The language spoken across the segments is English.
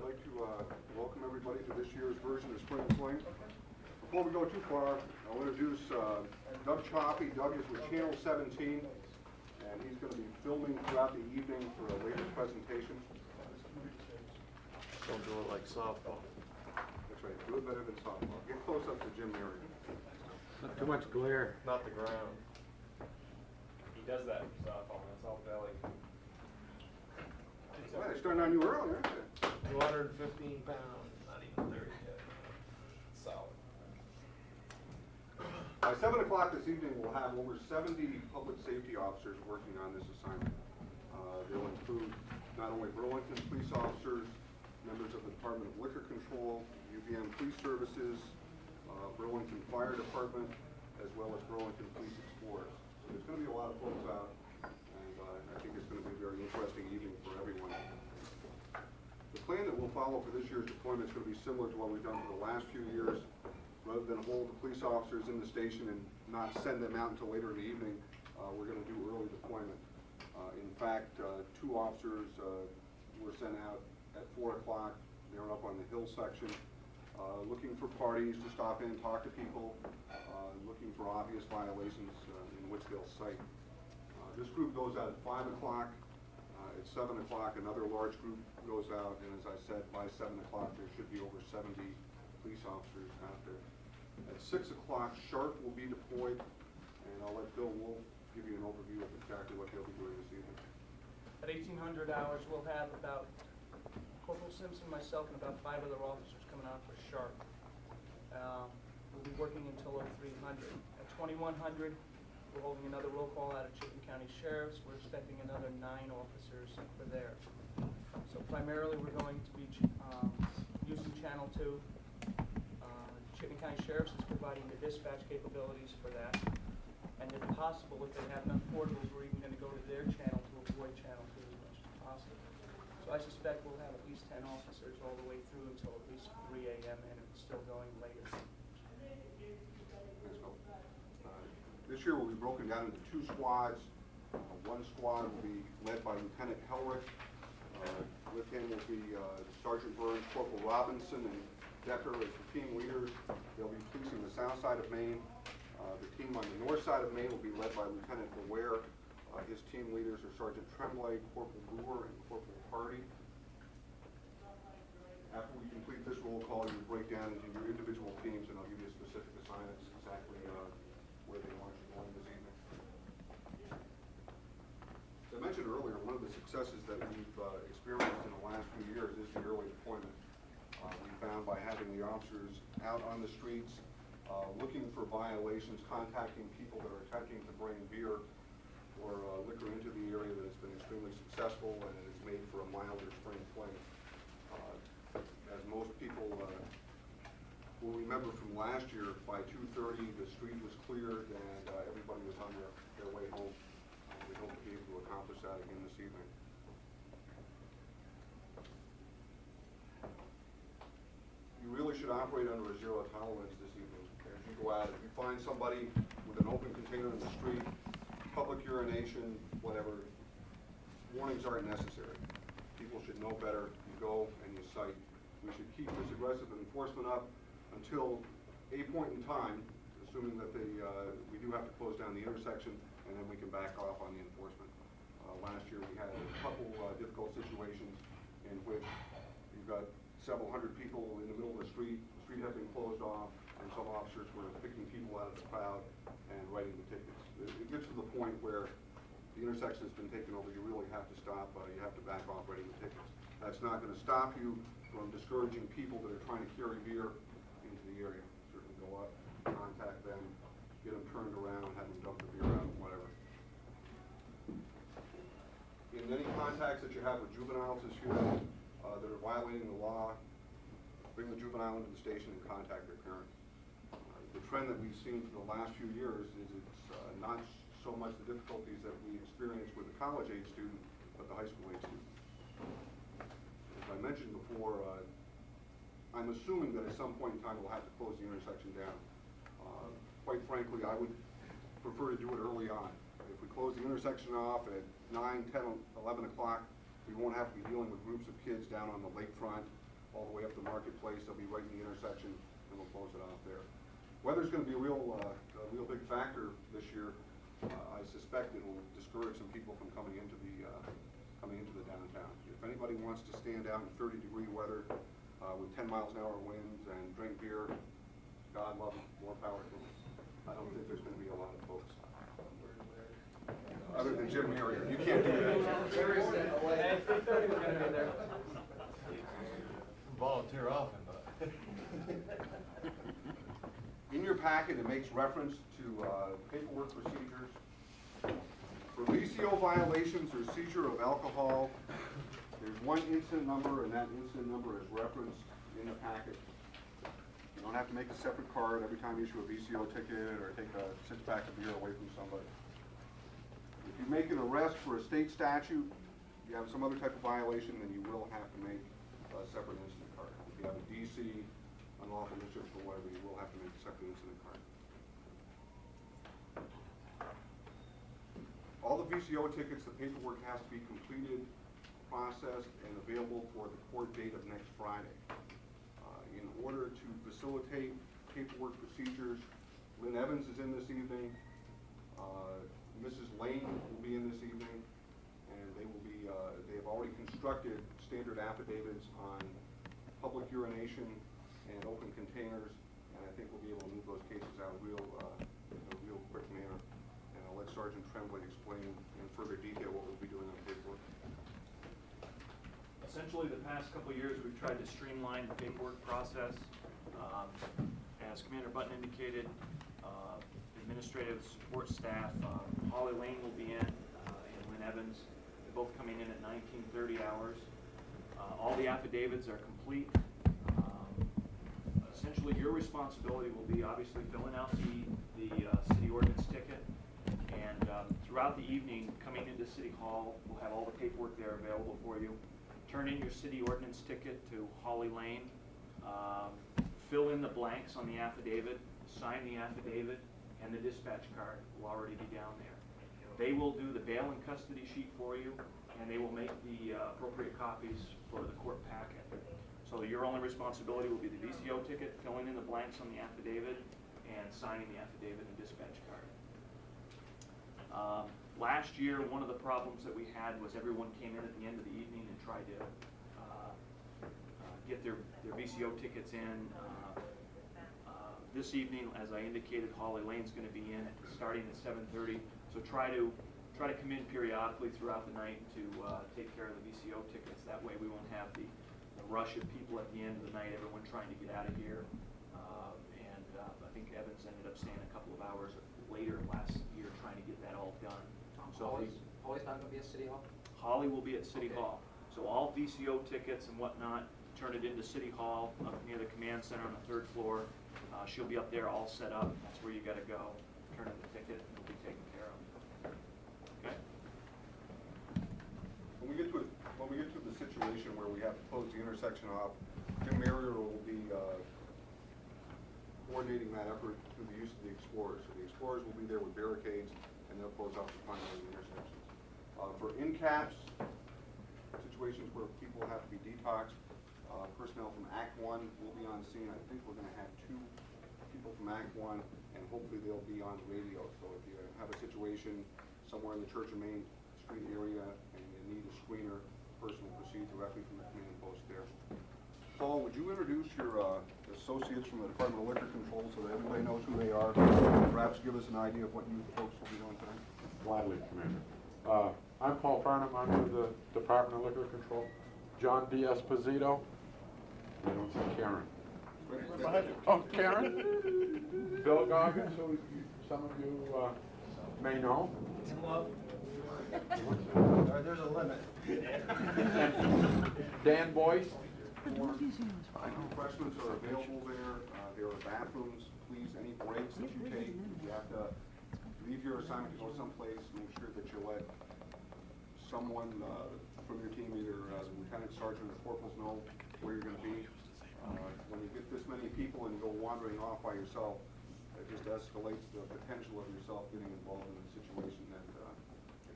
I'd like to welcome everybody to this year's version of Spring Fling. Before we go too far, I'll introduce Doug Choppy. Doug is with Channel 17, and he's going to be filming throughout the evening for a later presentation. Don't do it like softball. That's right, do it better than softball. Get close up to Jim Mary. Not too much glare. Not the ground. He does that for softball, man. It's all belly. Well, they're starting on you early, aren't they? 215 pounds, not even 30 yet. Solid. By 7 o'clock this evening, we'll have over 70 public safety officers working on this assignment. They'll include not only Burlington police officers, members of the Department of Liquor Control, UVM Police Services, Burlington Fire Department, as well as Burlington Police Explorers. So there's going to be a lot of folks out, and I think it's going to be a very interesting evening for everyone. The plan that we'll follow for this year's deployment is going to be similar to what we've done for the last few years. Rather than hold the police officers in the station and not send them out until later in the evening, we're going to do early deployment. In fact, 2 officers were sent out at 4 o'clock. They're up on the hill section, looking for parties to stop in and talk to people, looking for obvious violations in which they'll cite. This group goes out at 5 o'clock. At 7 o'clock, another large group goes out, and as I said, by 7 o'clock there should be over 70 police officers out there. At 6 o'clock, sharp will be deployed, and I'll let Bill Wolf give you an overview of exactly what they'll be doing this evening. At 1800 hours, we'll have about Corporal Simpson, myself, and about 5 other officers coming out for sharp. We'll be working until 0300. At 2100, we're holding another roll call out of Chittenden County Sheriff's. We're expecting another 9 officers for there. So primarily, we're going to be using Channel 2. Chittenden County Sheriff's is providing the dispatch capabilities for that. And if possible, if they have enough portables, we're even going to go to their channel to avoid Channel 2 as much as possible. So I suspect we'll have at least 10 officers all the way through until at least 3 a.m. and it's still going later. This year will be broken down into 2 squads. One squad will be led by Lieutenant Helrich. With him will be Sergeant Burns, Corporal Robinson, and Decker as the team leaders. They'll be policing the south side of Maine. The team on the north side of Maine will be led by Lieutenant Beware. His team leaders are Sergeant Tremblay, Corporal Brewer, and Corporal Hardy. After we complete this roll call, you break down into your individual teams, and I'll give you specific assignments exactly where they want you going this evening. As I mentioned earlier, one of the successes that we've experienced in the last few years is the early deployment. We found by having the officers out on the streets, looking for violations, contacting people that are attempting to bring beer or liquor into the area, that it's been extremely successful, and it has made for a milder spring fling. As most people will remember from last year, by 2:30 the street was cleared and everybody was on their way home. We hope to be able to accomplish that again this evening. You really should operate under a zero tolerance this evening. As you go out, if you find somebody with an open container in the street, public urination, whatever, warnings aren't necessary. People should know better. You go and you cite. We should keep this aggressive enforcement up until a point in time, assuming that we do have to close down the intersection, and then we can back off on the enforcement. Last year we had a couple difficult situations in which you've got several hundred people in the middle of the street had been closed off, and some officers were picking people out of the crowd and writing the tickets. It gets to the point where the intersection has been taken over, you really have to stop, you have to back off writing the tickets. That's not going to stop you from discouraging people that are trying to carry beer into the area. Certainly go up, contact them, get them turned around, have them dump the beer out, whatever. In any contacts that you have with juveniles this year that are violating the law, bring the juvenile into the station and contact their parents. The trend that we've seen for the last few years is it's not so much the difficulties that we experience with the college-age student, but the high school-age student. As I mentioned before, I'm assuming that at some point in time we'll have to close the intersection down. Quite frankly, I would prefer to do it early on. If we close the intersection off at 9, 10, 11 o'clock, we won't have to be dealing with groups of kids down on the lakefront all the way up to Marketplace. They'll be right in the intersection, and we'll close it off there. Weather's gonna be a real big factor this year. I suspect it will discourage some people from coming into the downtown. If anybody wants to stand out in 30-degree weather with 10 miles an hour winds and drink beer, God love them, more power to them. I don't think there's gonna be a lot of folks. Other than Jim Marriott, you can't do that. Hey, 3:30 we're gonna be there. Volunteer often, but. In your packet, it makes reference to paperwork procedures. For VCO violations or seizure of alcohol, there's one incident number, and that incident number is referenced in the packet. You don't have to make a separate card every time you issue a VCO ticket or take a six-pack of beer away from somebody. If you make an arrest for a state statute, you have some other type of violation, then you will have to make a separate incident card. If you have a DC, unlawful discharge for whatever, you will have to make a separate incident card. All the VCO tickets, the paperwork has to be completed, processed, and available for the court date of next Friday. In order to facilitate paperwork procedures, Lynn Evans is in this evening, Mrs. Lane will be in this evening, and they will be, they have already constructed standard affidavits on public urination and open containers, and I think we'll be able to move those cases out in a real quick manner. And I'll let Sergeant Tremblay explain in further detail what we'll be doing on paperwork. Essentially, the past couple of years, we've tried to streamline the paperwork process. As Commander Button indicated, administrative support staff, Holly Lane will be in, and Lynn Evans. They're both coming in at 19:30 hours. All the affidavits are complete. Essentially, your responsibility will be obviously filling out the city ordinance ticket, and throughout the evening, coming into City Hall, we'll have all the paperwork there available for you. Turn in your city ordinance ticket to Holly Lane, fill in the blanks on the affidavit, sign the affidavit, and the dispatch card will already be down there. They will do the bail and custody sheet for you, and they will make the appropriate copies for the court packet. So your only responsibility will be the VCO ticket, filling in the blanks on the affidavit, and signing the affidavit and dispatch card. Last year, one of the problems that we had was everyone came in at the end of the evening and tried to get their VCO tickets in. This evening, as I indicated, Holly Lane's going to be in starting at 7:30. So try to come in periodically throughout the night to take care of the VCO tickets. That way, we won't have the rush of people at the end of the night, everyone trying to get out of here. I think Evans ended up staying a couple of hours later last year trying to get that all done. So Holly's not going to be at City Hall? Holly will be at City Okay. Hall. So all VCO tickets and whatnot, turn it into City Hall up near the command center on the 3rd floor. She'll be up there all set up. That's where you got to go. Turn in the ticket, and it'll be taken care of. Okay? When we get to the situation where we have to close the intersection off, Jim Marriott will be coordinating that effort through the use of the Explorers. So the Explorers will be there with barricades, and they'll close off the primary intersections. For in-caps, situations where people have to be detoxed, personnel from Act 1 will be on scene. I think we're going to have 2 people from Act 1, and hopefully they'll be on radio. So if you have a situation somewhere in the Church of Main Street area and you need a screener, the person will proceed directly from the command post there. Paul, would you introduce your associates from the Department of Liquor Control so that everybody knows who they are? Perhaps give us an idea of what you folks will be doing tonight. Gladly, Commander. I'm Paul Farnham. I'm with the Department of Liquor Control. John D. Esposito. I don't see Karen. Oh, Karen? Bill Goggins, who some of you may know. There's a limit. Dan Boyce. Refreshments are available there. There are bathrooms. Please, any breaks that you take, if you have to leave your assignment to go someplace, make sure that you let someone from your team, either the lieutenant, sergeant, or corporals, know where you're going to be. When you get this many people and you go wandering off by yourself, it just escalates the potential of yourself getting involved in a situation that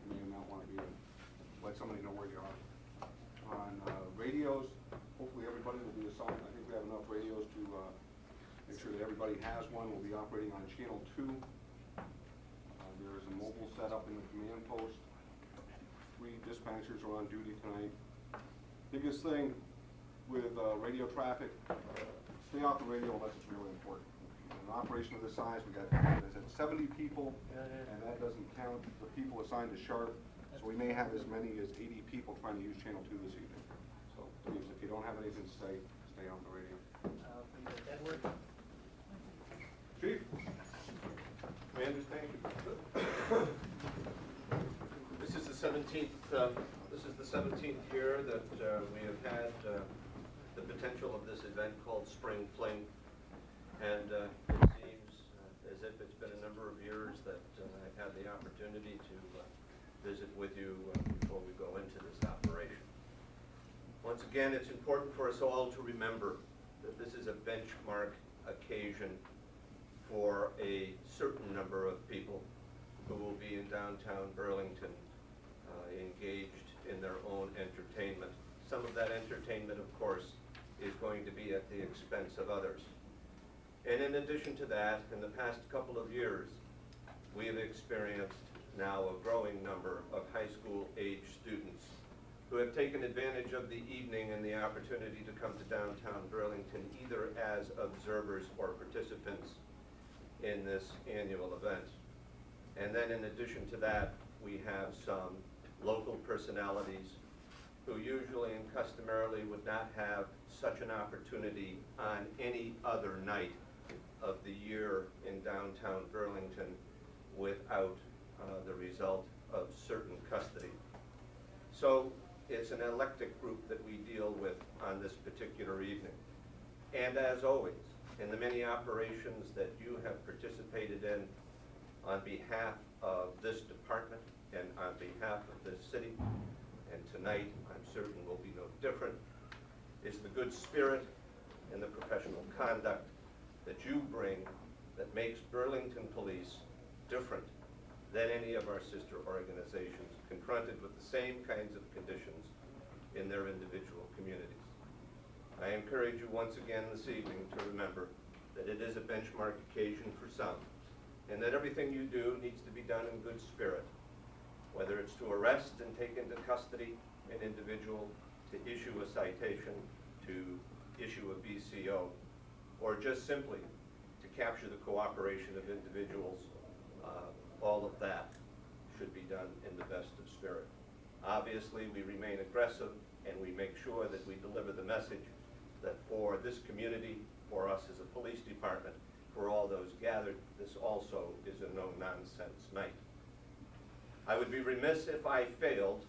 you may not want to be in. Let somebody know where you are. On radios, hopefully everybody will be assigned. I think we have enough radios to make sure that everybody has one. We'll be operating on channel 2. There is a mobile setup in the command post. 3 dispatchers are on duty tonight. Biggest thing with radio traffic, stay off the radio unless it's really important. In an operation of this size, we got, as I said, 70 people, and that doesn't count the people assigned to Sharp. So we may have as many as 80 people trying to use channel 2 this evening. So please, if you don't have anything to say, stay off the radio. Edward? Chief? Commander, thank you. This is the 17th year that we have had the potential of this event called Spring Fling, and it seems as if it's been a number of years that I've had the opportunity to visit with you before we go into this operation. Once again, it's important for us all to remember that this is a benchmark occasion for a certain number of people who will be in downtown Burlington engaged in their own entertainment. Some of that entertainment, of course, is going to be at the expense of others. And in addition to that, in the past couple of years, we have experienced now a growing number of high school age students who have taken advantage of the evening and the opportunity to come to downtown Burlington either as observers or participants in this annual event. And then in addition to that, we have some local personalities who usually and customarily would not have such an opportunity on any other night of the year in downtown Burlington without the result of certain custody. So it's an eclectic group that we deal with on this particular evening. And as always, in the many operations that you have participated in on behalf of this department and on behalf of this city, and tonight I'm certain will be no different, is the good spirit and the professional conduct that you bring that makes Burlington Police different than any of our sister organizations confronted with the same kinds of conditions in their individual communities. I encourage you once again this evening to remember that it is a benchmark occasion for some, and that everything you do needs to be done in good spirit, whether it's to arrest and take into custody an individual, to issue a citation, to issue a BCO, or just simply to capture the cooperation of individuals. All of that should be done in the best of spirit. Obviously, we remain aggressive, and we make sure that we deliver the message that for this community, for us as a police department, for all those gathered, this also is a no-nonsense night. I would be remiss if I failed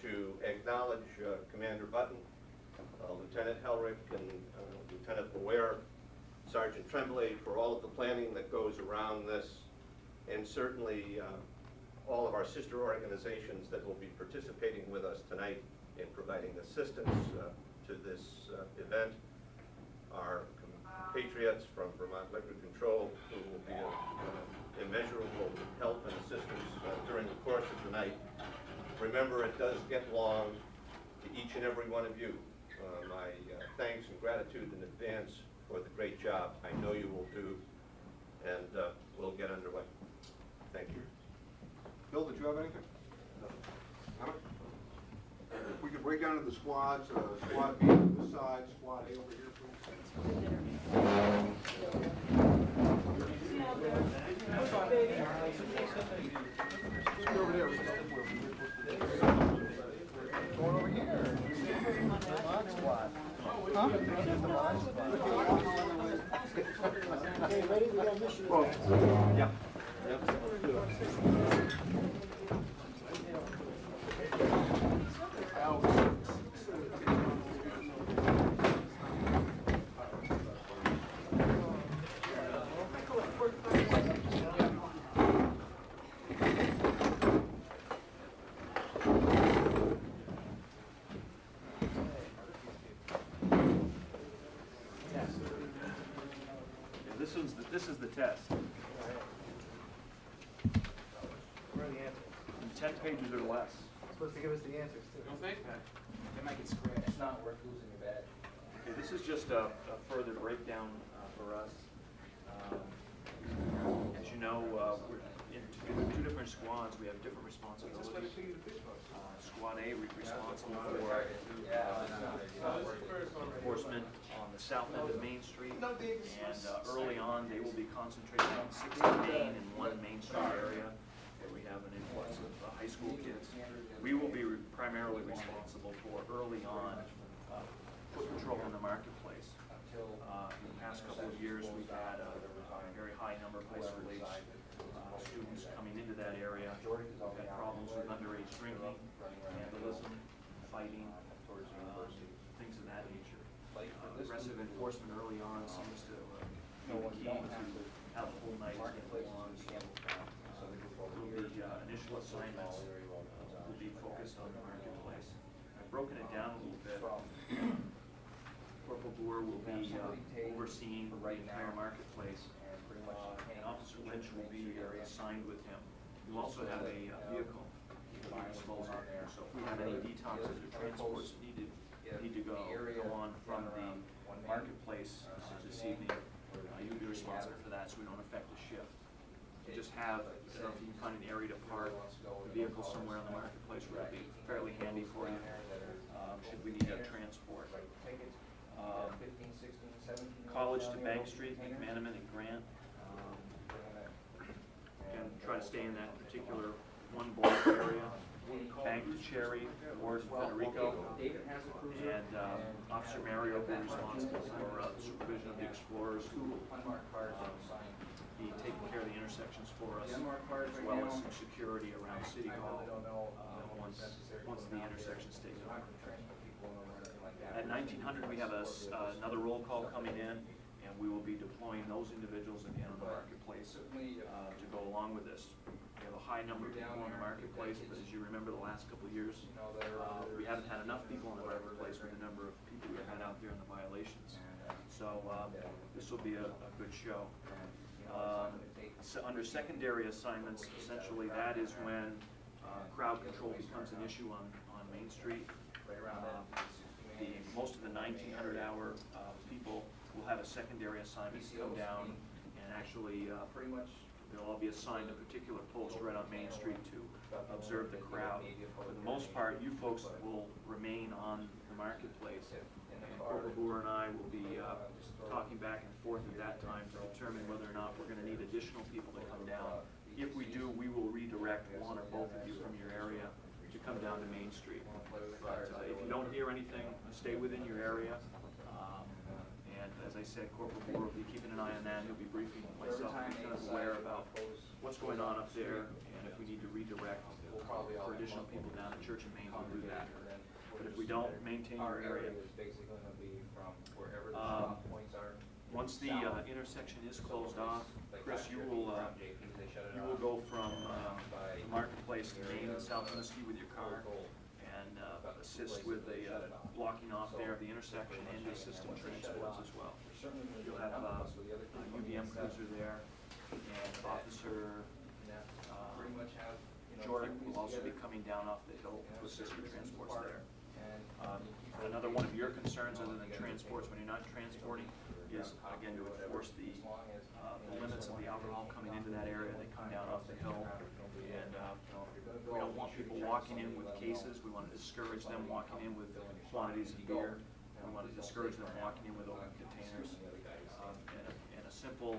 to acknowledge Commander Button, Lieutenant Helrick, and Lieutenant Ware, Sergeant Tremblay, for all of the planning that goes around this, and certainly all of our sister organizations that will be participating with us tonight in providing assistance to this event. Our compatriots from Vermont Liquor Control, who will be of immeasurable help and assistance during the course of the night. Remember, it does get long to each and every one of you. My thanks and gratitude in advance for the great job I know you will do, and we'll get underway. Thank you. Bill, did you have anything? No. Emmett? If we could break down into the squads, Squad B on this side, Squad A over here, please. Over there. Going over here. Mod squad. Huh? Okay, ready? We got a mission. Yeah. This is the test. Where are the answers? 10 pages or less. Supposed to give us the answers too. Don't think? They might get scratched. It's not worth losing your badge. This is just a further breakdown for us. As you know, we're in two different squads. We have different responsibilities. Squad A responsible for enforcement on the south end of Main Street, and early on they will be concentrating on 60 Main and 1 Main Street area where we have an influx of high school kids. We will be primarily responsible for early on foot patrol in the marketplace. In the past couple of years, we've had a very high number of high school age students coming into that area. We've had problems with underage drinking, vandalism, fighting, things of that nature. Aggressive enforcement early on seems to be the key to how the whole night is going on. The initial assignments will be focused on the marketplace. I've broken it down a little bit. Corporal Boer will be overseeing the entire marketplace, and Officer Lynch will be assigned with him. We'll also have a vehicle at disposal. So if we have any detoxes or transports that need to go on from the marketplace this evening, you'll be responsible for that, so we don't affect the shift. You just have, if you can find an area to park the vehicle somewhere in the marketplace where it'll be fairly handy for you, should we need a transport. College to Bank Street, McManaman and Grant. Again, try to stay in that particular one block area. Bank to Cherry, Ward and Federico. And Officer Mario will be responsible for the supervision of the explorers who will be taking care of the intersections for us, as well as some security around City Hall once the intersection's taken over. At 1900, we have another roll call coming in, and we will be deploying those individuals again on the marketplace to go along with this. We have a high number of people on the marketplace, but as you remember the last couple of years, we haven't had enough people on the marketplace with the number of people we've had out there in the violations. So this will be a good show. So under secondary assignments, essentially that is when crowd control becomes an issue on Main Street. Most of the 1900-hour people will have a secondary assignment to come down and actually they'll all be assigned a particular post right on Main Street to observe the crowd. For the most part, you folks will remain on the marketplace, and Corporal Boer and I will be talking back and forth at that time to determine whether or not we're going to need additional people to come down. If we do, we will redirect one or both of you from your area to come down to Main Street. But if you don't hear anything, stay within your area. And as I said, Corporal Boer will be keeping an eye on that. He'll be briefing myself to be kind of aware about what's going on up there, and if we need to redirect for additional people down to Church and Main, we'll do that. But if we don't, maintain your area. Once the intersection is closed off, Chris, you will go from the marketplace to Main and South Niski with your car and assist with the blocking off there of the intersection and the assistant transports as well. You'll have UVM cruiser there, and Officer Jordan will also be coming down off the hill to assist with transports there. Another one of your concerns, other than transports, when you're not transporting, is again to enforce the limits of the alcohol coming into that area. They come down off the hill, and we don't want people walking in with cases. We want to discourage them walking in with quantities of beer, and we want to discourage them walking in with open containers. And a simple,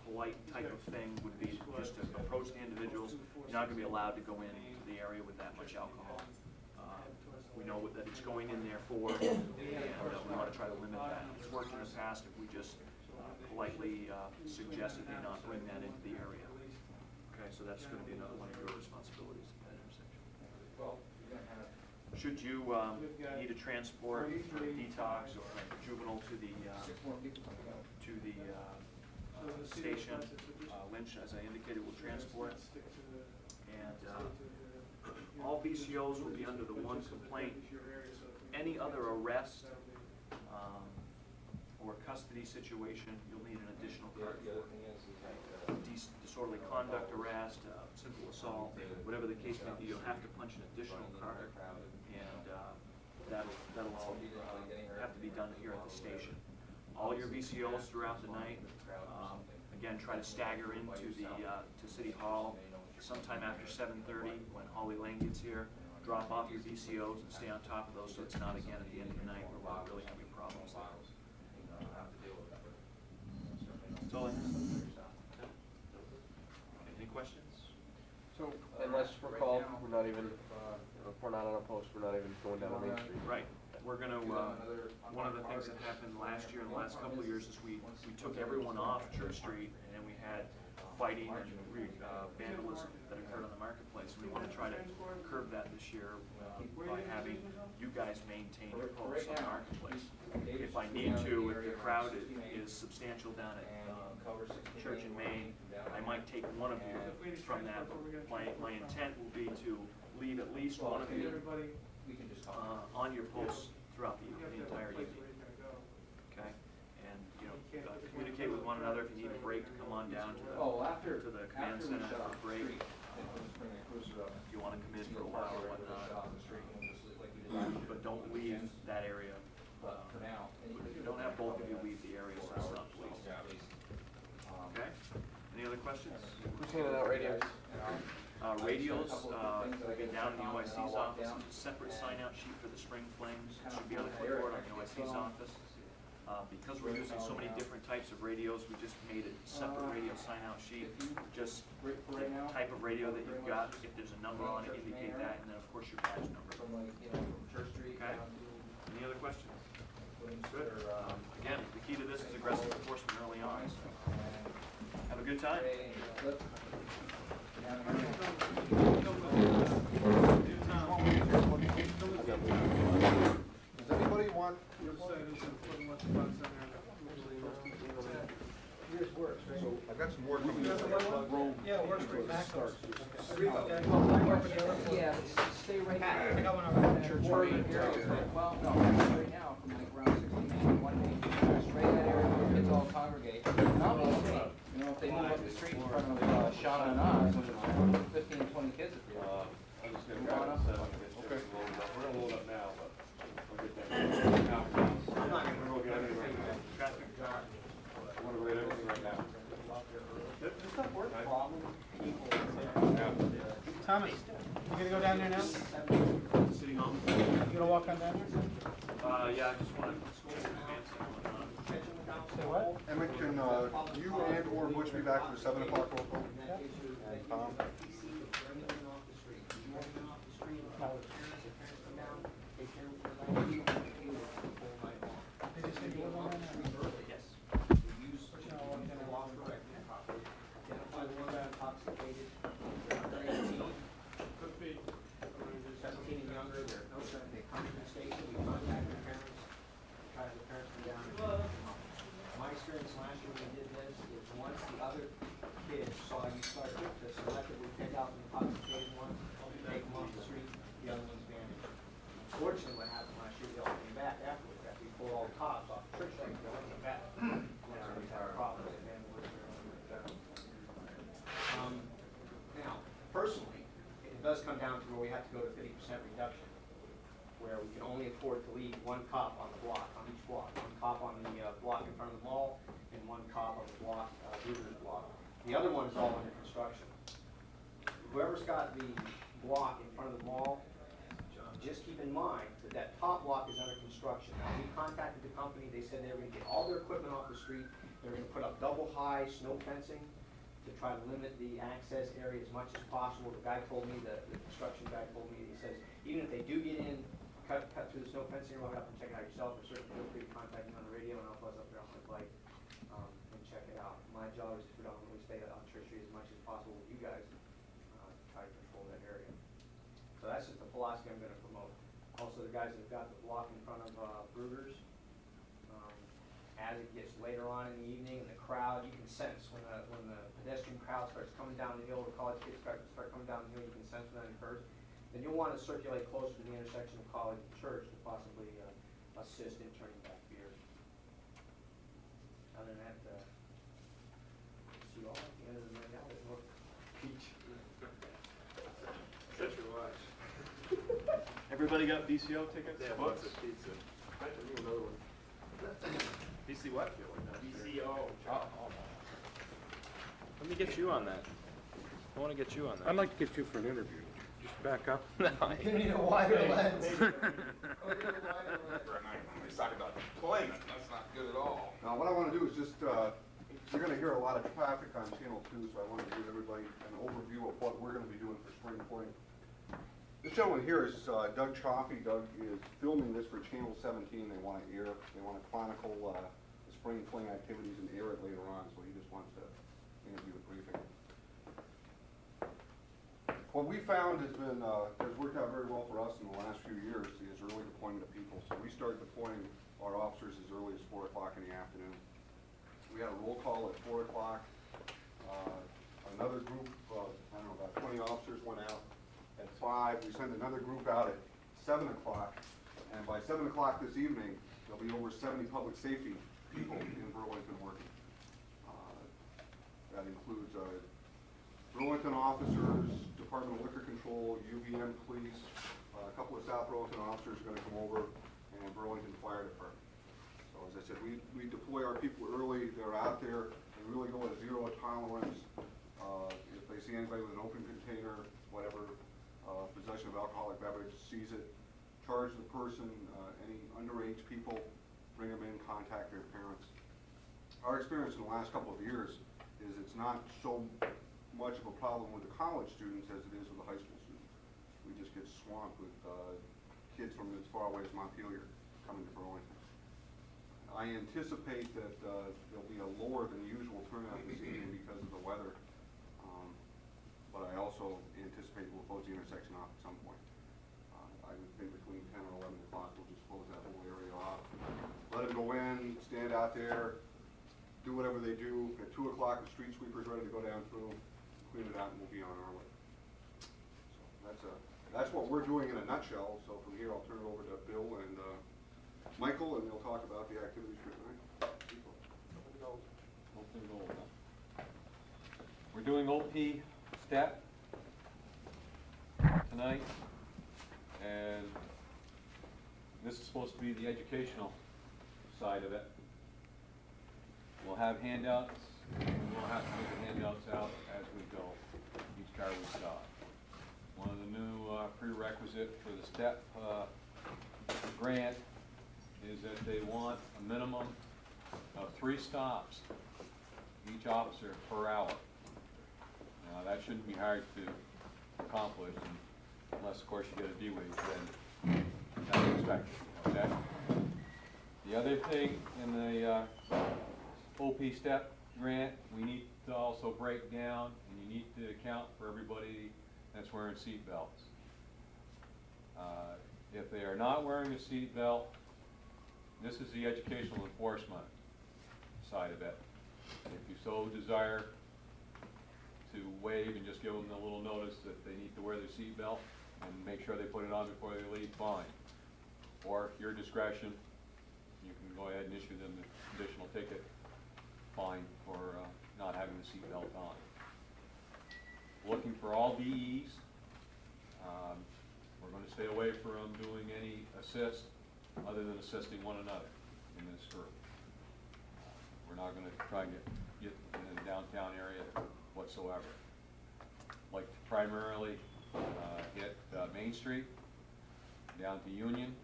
polite type of thing would be just to approach the individuals. You're not going to be allowed to go into the area with that much alcohol. We know that it's going in there for, and we want to try to limit that. It's worked in the past if we just politely suggested they not bring that into the area. Okay, so that's going to be another one of your responsibilities at that intersection. Should you need to transport for detox or a juvenile to the station, Lynch, as I indicated, will transport. And all BCOs will be under the one complaint. Any other arrest or custody situation, you'll need an additional card for. Disorderly conduct arrest, simple assault, whatever the case may be, you'll have to punch an additional card. And that'll all have to be done here at the station. All your VCOs throughout the night, again, try to stagger into to City Hall sometime after 7:30 when Holly Lane gets here. Drop off your VCOs and stay on top of those so it's not again at the end of the night where we're really having problems. That's all I have. Any questions? So, unless we're called, we're not even, if we're not on a post, we're not even going down Main Street. Right. We're gonna, one of the things that happened last year, the last couple of years, is we took everyone off Church Street, and we had fighting and vandalism that occurred on the marketplace. We want to try to curb that this year by having you guys maintain your posts on the marketplace. If I need to, if the crowd is substantial down at Church and Main, I might take one of you from that. My intent will be to leave at least one of you on your posts throughout the entire evening. Okay? And, communicate with one another. If you need a break, to come on down to the command center for a break. If you want to come in for a while or whatnot. But don't leave that area. Don't have both of you leave the area, so stop, please. Okay? Any other questions? Who's handing out radios? Radios, will be down in the OIC's office. There's a separate sign-out sheet for the spring flings. It should be on the clipboard on the OIC's office. Because we're using so many different types of radios, we just made a separate radio sign-out sheet. Just the type of radio that you've got. If there's a number on it, indicate that, and then of course your badge number. Okay? Any other questions? Good. Again, the key to this is aggressive enforcement early on. So. Have a good time. Does anybody want your Yours works, right? So I've got some more coming in. Yeah, it works great. Yeah, stay right there. I got one over there. Church area. Well, no, right now, from like around 16, 1 main, straight that area where kids all congregate. And obviously, if they move up the street in front of Shauna and us, when there's 15, 20 kids up there. I'm just gonna Move on grab up. it. Okay. We're gonna load up now, but we'll get that. I'm not gonna go get anything right now. Traffic. I wanna go get everything right now. This stuff works. Tommy, you gonna go down there now? Sitting home. You gonna walk on down there? Yeah, I just want to check the command center and whatnot. Say what? Emmett, can you and or Butch be back for the 7 o'clock roll call? And Tom? Yes. My experience last year when we did this is once the other kids saw you start to selectively pick out the intoxicated ones, take them off the street, the other ones vanished. Unfortunately, what happened last year, they all came back afterwards, after we pulled all the cops off the church site, they all came back. We had a problem with it. Now, personally, it does come down to where we have to go to 50% reduction, where we can only afford to leave one cop on the block, on each block. One cop on the block in front of the mall, and one cop on the block, Ruger's block. The other one is all under construction. Whoever's got the block in front of the mall, just keep in mind that that top block is under construction. Now, we contacted the company, they said they were gonna get all their equipment off the street, they were gonna put up double-high snow fencing to try to limit the access area as much as possible. The guy told me, the construction guy told me, he says, even if they do get in, cut through the snow fencing, walk up and check it out yourself, or certainly feel free to contact me on the radio, and I'll buzz up there on my bike, and check it out. My job is to predominantly stay on Church Street as much as possible with you guys, to try to control that area. So that's just the philosophy I'm gonna promote. Also, the guys that have got the block in front of, Brugger's, as it gets later on in the evening, and the crowd, you can sense when the pedestrian crowd starts coming down the hill, the college kids start coming down the hill, you can sense when that occurs. Then you'll want to circulate closer to the intersection of College and Church to possibly assist in turning back fears. Other than that, see you all at the end of the night out at North Beach. Such a watch. Everybody got VCO tickets? They have lots of pizza. I need another one. VC what? VCO. Let me get you on that. I want to get you on that. I'd like to get you for an interview. Just back up. No, You need a wider lens. He's talking about deployment. That's not good at all. Now, what I want to do is just, you're going to hear a lot of traffic on Channel 2, so I want to give everybody an overview of what we're going to be doing for Spring Fling. This gentleman here is Doug Chaffee. Doug is filming this for Channel 17. They want to chronicle the Spring Fling activities and air it later on, so he just wants to interview the briefing. What we found has worked out very well for us in the last few years is early deployment of people. So we started deploying our officers as early as 4 o'clock in the afternoon. We had a roll call at 4 o'clock. Another group of, I don't know, about 20 officers went out at 5. We sent another group out at 7 o'clock. And by 7 o'clock this evening, there'll be over 70 public safety people in Burlington working. That includes Burlington officers, Department of Liquor Control, UVM police, a couple of South Burlington officers are going to come over, and Burlington Fire Department. So as I said, we deploy our people early. They're out there. They really go with zero tolerance. If they see anybody with an open container, whatever, possession of alcoholic beverage, seize it, charge the person, any underage people, bring them in, contact their parents. Our experience in the last couple of years is it's not so much of a problem with the college students as it is with the high school students. We just get swamped with kids from as far away as Montpelier coming to Burlington. I anticipate that there'll be a lower than usual turnout this evening because of the weather, but I also anticipate we'll close the intersection off at some point. I would think between 10 or 11 o'clock we'll just close that whole area off. Let them go in, stand out there, do whatever they do. At 2 o'clock, the street sweeper's ready to go down through, clean it out, and we'll be on our way. So that's what we're doing in a nutshell. So from here, I'll turn it over to Bill and Michael, and they'll talk about the activities for tonight. We're doing OP step tonight, and this is supposed to be the educational side of it. We'll have handouts, and we'll have to get the handouts out as we go, each car we stop. One of the new prerequisite for the STEP grant is that they want a minimum of 3 stops each officer per hour. Now that shouldn't be hard to accomplish unless of course you get a D-wage, then that's expected, okay? The other thing in the OP STEP grant, we need to also break down, and you need to account for everybody that's wearing seat belts. If they are not wearing a seat belt, this is the educational enforcement side of it. If you so desire to waive and just give them a little notice that they need to wear their seat belt and make sure they put it on before they leave, fine. Or at your discretion, you can go ahead and issue them an additional ticket, fine, for not having the seat belt on. Looking for all DEs. We're going to stay away from doing any assist other than assisting one another in this group. We're not going to try and get in the downtown area whatsoever. Like to primarily hit Main Street down to Union,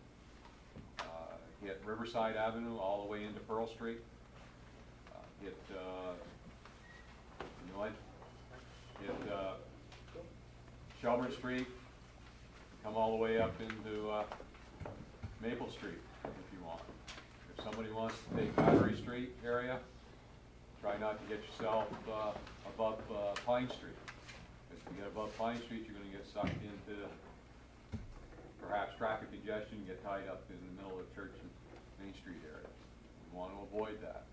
hit Riverside Avenue all the way into Pearl Street, hit Shelburne Street, come all the way up into Maple Street if you want. If somebody wants to take Battery Street area, try not to get yourself above Pine Street. If you get above Pine Street, you're going to get sucked into perhaps traffic congestion, get tied up in the middle of Church and Main Street area. We want to avoid that.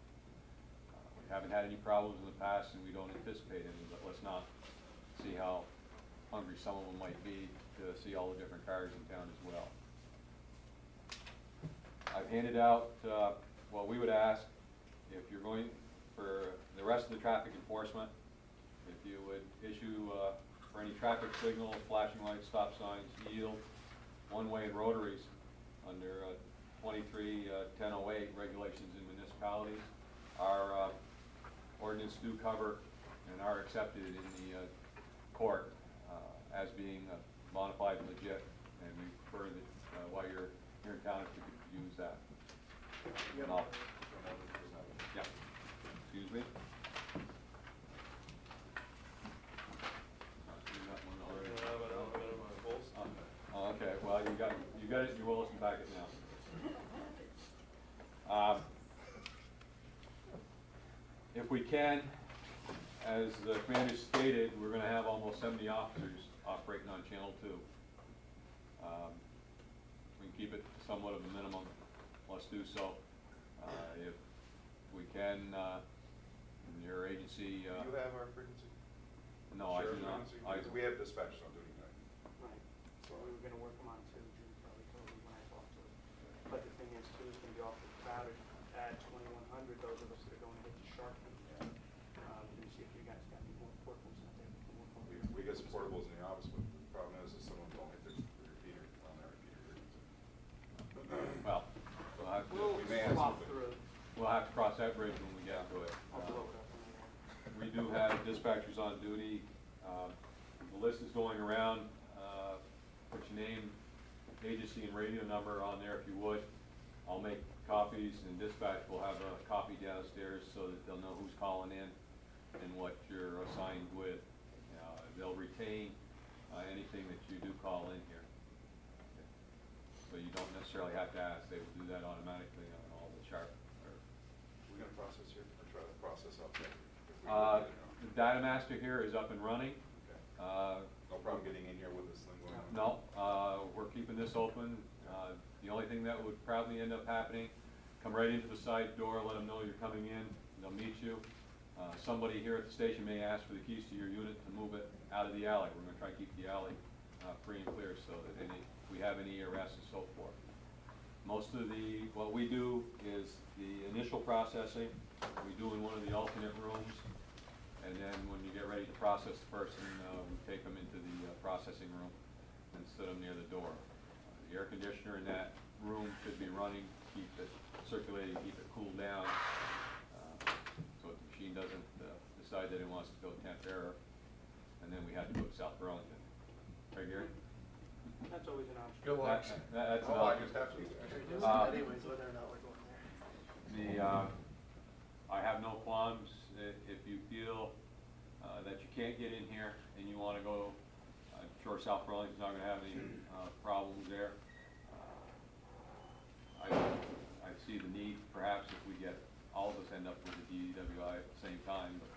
We haven't had any problems in the past, and we don't anticipate any, but let's not see how hungry some of them might be to see all the different cars in town as well. I've handed out what we would ask if you're going for the rest of the traffic enforcement, if you would issue for any traffic signal, flashing lights, stop signs, yield, one-way and rotaries under 23-1008 regulations in municipalities. Our ordinance do cover and are accepted in the court as being bona fide and legit, and we prefer that while you're here in town, if you could use that. Yep. No. Yeah. Excuse me? Oh, okay, well, you got it in your Williston packet now. If we can, as the commander stated, we're gonna have almost 70 officers operating on Channel 2. We can keep it somewhat of a minimum, let's do so. If we can, in your agency. Do you have our frequency? No, I do Sheriff's not. frequency? I- Because we have dispatchers on duty tonight. Right, so we were gonna work them on too, Jim probably told me when I talked to him. But the thing is too, it's gonna be awfully crowded at 2100, those of us that are going to hit the shark thing there. We're gonna see if you guys got any more portables out there. We can work on We get some portables in the office, but the problem is someone don't hit the repeater on their repeater frequency. Well, we'll have to. We'll we may have swap something. through. We'll have to cross that bridge when we get to it. I'll blow it up in the We do have dispatchers on duty. The list is going around. Put your name, agency, and radio number on there if you would. I'll make copies, and dispatch will have a copy downstairs so that they'll know who's calling in and what you're assigned with. They'll retain anything that you do call in here. So you don't necessarily have to ask. They will do that automatically on all the chart. We're gonna process here, or try to process up there. The data master here is up and running. Okay. No problem getting in here with this thing going on? No, we're keeping this open. The only thing that would probably end up happening, come right into the side door, let them know you're coming in, they'll meet you. Somebody here at the station may ask for the keys to your unit to move it out of the alley. We're gonna try to keep the alley free and clear so that if we have any arrests and so forth. Most of what we do is the initial processing, we do in one of the alternate rooms, and then when you get ready to process the person, we take them into the processing room and sit them near the door. The air conditioner in that room should be running, keep it circulating, keep it cooled down, so the machine doesn't decide that it wants to go temp air, and then we have to go to South Burlington. Right, Gary? That's always an option. Good luck. That's Oh, I just have to. Anyways, whether or not we're going there. I have no qualms if you feel that you can't get in here and you want to go. I'm sure South Burlington's not going to have any problems there. I see the need, perhaps, if we get all of us end up with a DWI at the same time, but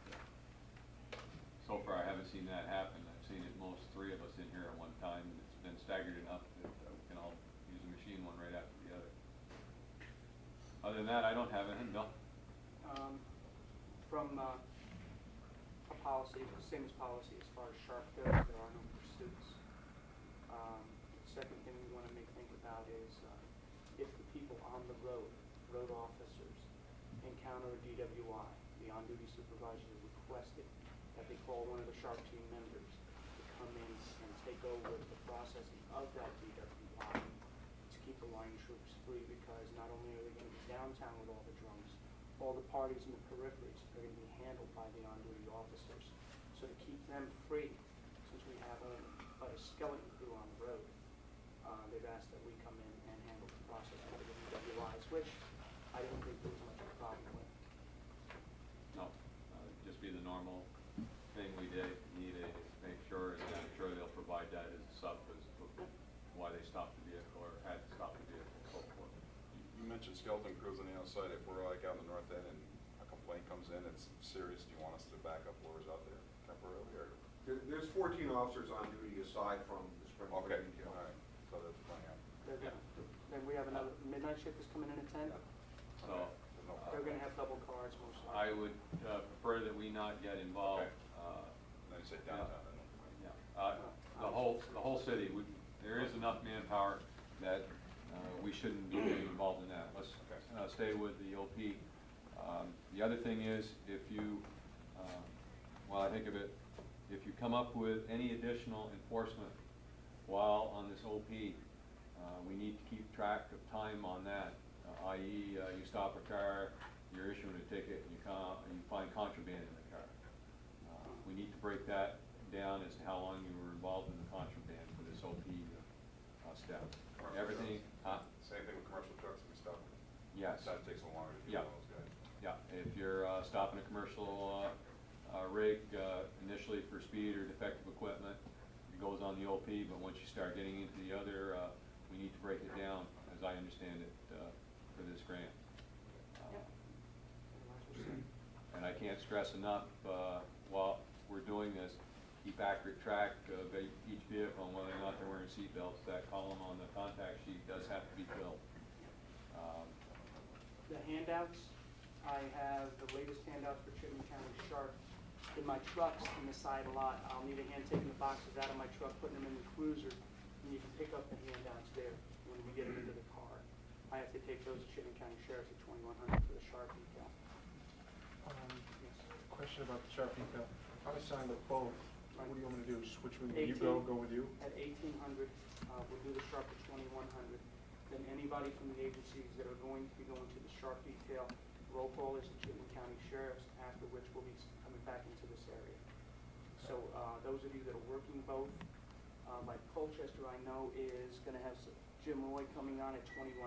so far I haven't seen that happen. I've seen at most 3 of us in here at one time, and it's been staggered enough that we can all use a machine one right after the other. Other than that, I don't have anything, Bill. From a policy, same as policy as far as shark goes, there are no pursuits. The second thing we want to think about is if the people on the road officers, encounter a DWI, the on-duty supervisor requested that they call one of the shark team members to come in and take over the processing of that DWI to keep the line troops free, because not only are they going to be downtown with all the drums, all the parties in the peripheries are going to be handled by the on-duty officers. So to keep them free, since we have a skeleton crew on the road, they've asked that we come in and handle the process of the DWIs, which I don't think there's much of a problem with. No, just be the normal thing we need to make sure, and I'm sure they'll provide that as a sub as to why they stopped the vehicle or had to stop the vehicle and so forth. You mentioned skeleton crews on the outside. If we're like out in the north end and a complaint comes in, it's serious, do you want us to back up lures out there temporarily, or? There's 14 officers on duty aside from the spring. Okay, detail. all right, so that's playing out. Then we have another midnight shift is coming in at 10. So There's no They're problem. going to have double cars most likely. I would prefer that we not get involved. Okay. Then you say downtown, I don't know. Yeah, the whole city, there is enough manpower that we shouldn't be getting involved in that. Let's stay with the OP. The other thing is, if you, well, I think of it, if you come up with any additional enforcement while on this OP, We need to keep track of time on that, i.e. You stop a car, you're issuing a ticket, and you find contraband in the car. We need to break that down as to how long you were involved in the contraband for this OP step. Everything, Same thing with commercial trucks, we stop. yes. That takes a longer to do Yeah. with those guys. Yeah, if you're stopping a commercial rig initially for speed or defective equipment, it goes on the OP, but once you start getting into the other, we need to break it down, as I understand it, for this grant. And I can't stress enough, while we're doing this, keep accurate track of each vehicle and whether or not they're wearing seat belts. That column on the contact sheet does have to be filled. The handouts, I have the latest handouts for Chittenden County Sharp in my trucks in the side lot. I'll need a hand taking the boxes out of my truck, putting them in the cruiser, and you can pick up the handouts there when we get them into the car. I have to take those to Chittenden County Sheriff's at 2100 for the Sharp detail. Yes. Question about the Sharp detail. I'm assigned to both. What do you want me to do? Switch with you? 18 Go with you? At 1800, we'll do the Sharp at 2100. Then anybody from the agencies that are going to be going to the Sharp detail, roll call is the Chittenden County Sheriff's, after which we'll be coming back into this area. So those of you that are working both, like Colchester, I know is going to have Jim Roy coming on at 2100.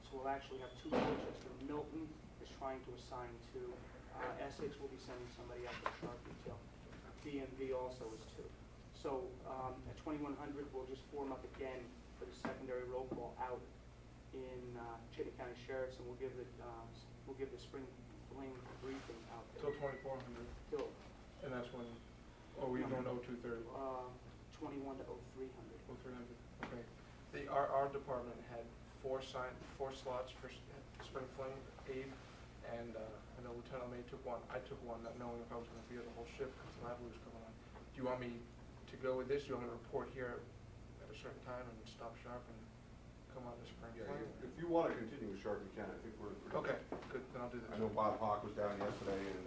So we'll actually have two Colchester. Milton is trying to assign two. Essex will be sending somebody out to the Sharp detail. DMV also is two. So at 2100, we'll just form up again for the secondary roll call out in Chittenden County Sheriff's, and we'll give the spring fling briefing out there. Till 2400. Till. And that's when, we going 0230? 21 to 0300. 0300, okay. Our department had four slots for spring fling aid, and I know Lieutenant May took one. I took one, not knowing if I was going to be here the whole shift because the lab was coming on. Do you want me to go with this? Do you want me to report here at a certain time and stop Sharp and come on to spring fling? If you want to continue with Sharp, you can. I think we're pretty. Okay, good. Then I'll do that. I know Bob Hawk was down yesterday, and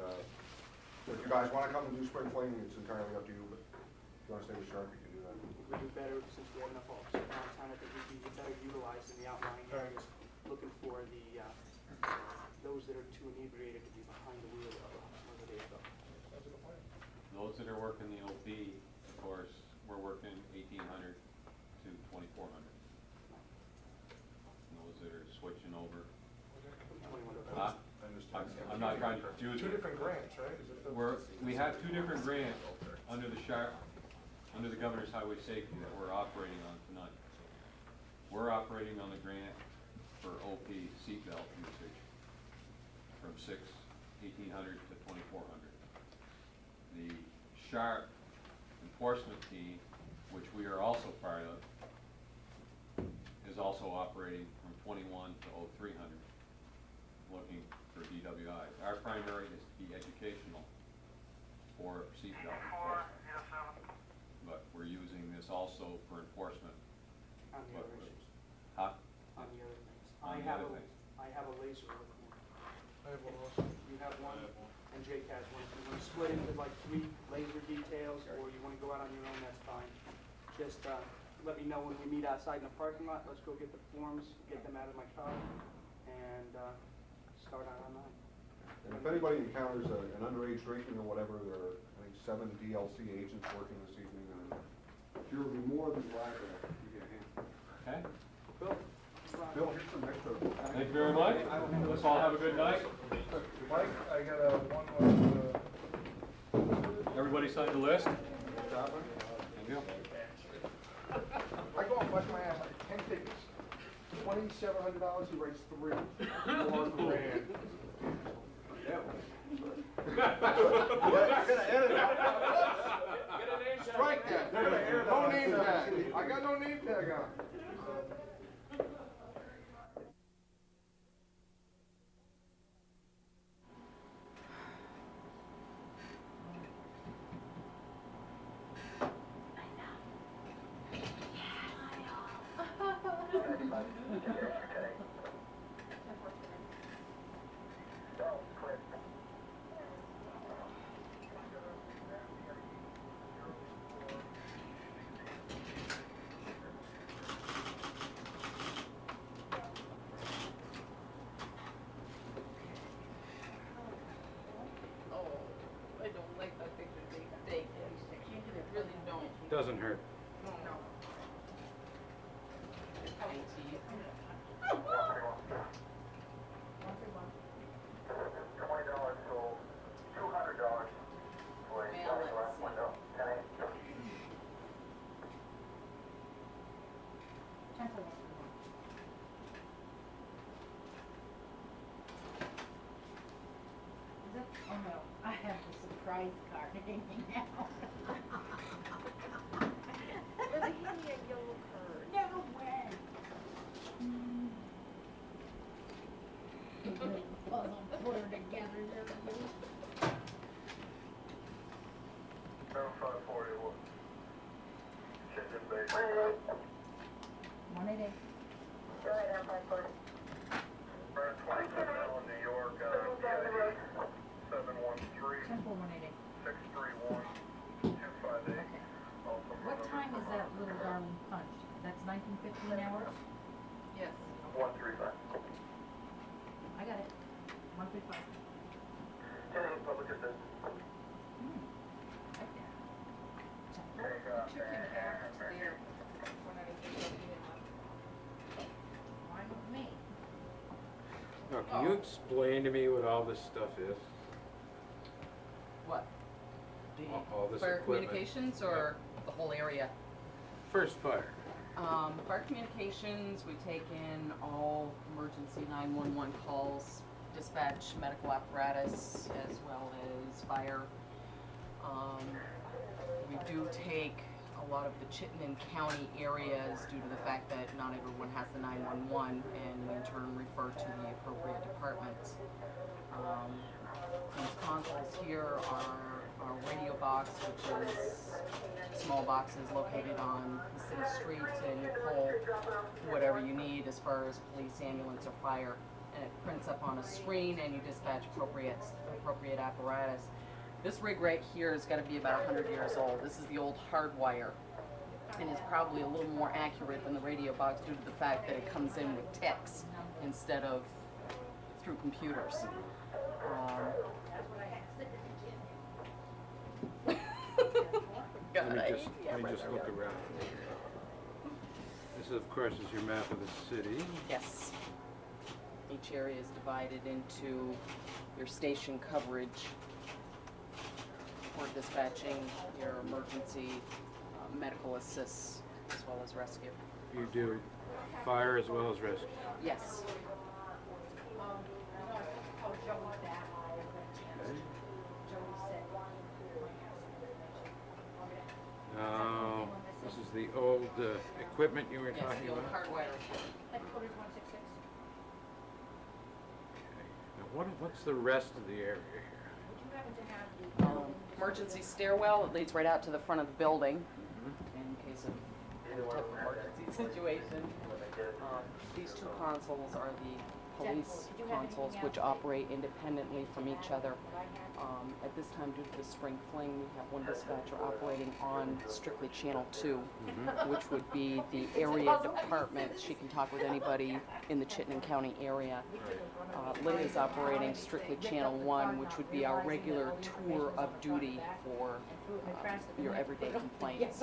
if you guys want to come and do spring fling, it's entirely up to you, but if you want to stay with Sharp, you can do that. We do better since we have enough officers downtown. I think we'd be better utilized in the outlying areas, looking for the those that are too inebriated to be behind the wheel of another vehicle. Those that are working the OP, of course, we're working 1800 to 2400. And those that are switching over. I'm not trying to confuse you. Two different grants, right? We have two different grants under the under the Governor's Highway Safety that we're operating on tonight. We're operating on the grant for OP seatbelt usage from 1800 to 2400. The Sharp enforcement team, which we are also part of, is also operating from 21 to 0300, looking for DWI. Our primary is to be educational for seatbelt enforcement, but we're using this also for enforcement. On the other issues. Huh? On the other things. On the other things. I have a laser with me. I have one also. You have one, and Jake has one. If you want to split into like 3 laser details, or you want to go out on your own, that's fine. Just let me know when we meet outside in the parking lot. Let's go get the forms, get them out of my car, and start out on that. And if anybody encounters an underage drinking or whatever, there are, I think, 7 DLC agents working this evening, and you'll be more than glad to give you a hand. Okay. Bill, here's some extra. Thank you very much. Let's all have a good night. Mike, I got one last. Everybody sign the list? Thank you. I go and bust my ass like 10 tickets. $2,700, he writes 3. $4,000. Yeah. I'm gonna edit it. Strike that. No name tag. I got no name tag on. Doesn't hurt. Oh no, I have the surprise card hanging out. Well, they gave me a yellow card. Never went. Puzzle put her together, never knew. 7541. Chicken bacon. 188. Go ahead, M540. Burn 27 New York, DID 713 Temple 188. 631 258. Okay. What time is that little darling punch? That's 1915 hours? Yes. 135. I got it. 135. 10 public assistance. Right there. Take off. Took him back to there when I was in Why not me? Now, can you explain to me what all this stuff is? What? All this Fire equipment? communications or the whole area? First fire. Fire communications, we take in all emergency 911 calls, dispatch medical apparatus as well as fire. We do take a lot of the Chittenden County areas due to the fact that not everyone has the 911 and we in turn refer to the appropriate departments. These consoles here are our radio box, which is small boxes located on the city streets, and you pull whatever you need as far as police, ambulance, or fire, and it prints up on a screen and you dispatch appropriate apparatus. This rig right here has got to be about 100 years old. This is the old hardwire, and is probably a little more accurate than the radio box due to the fact that it comes in with ticks instead of through computers. Let me just look around. This, of course, is your map of the city. Yes. Each area is divided into your station coverage for dispatching your emergency medical assists as well as rescue. You do fire as well as rescue. Yes. Now, this is the old equipment you were Yes, talking the old about? hardwire. Headquarters 166. Okay. Now, what's the rest of the area here? Would you happen to have the... Emergency stairwell, it leads right out to the front of the building in case of any type of emergency situation. These two consoles are the police consoles, which operate independently from each other. At this time, due to the spring fling, we have one dispatcher operating on strictly channel 2, which would be the area department. She can talk with anybody in the Chittenden County area. Linda's operating strictly channel 1, which would be our regular tour of duty for your everyday complaints.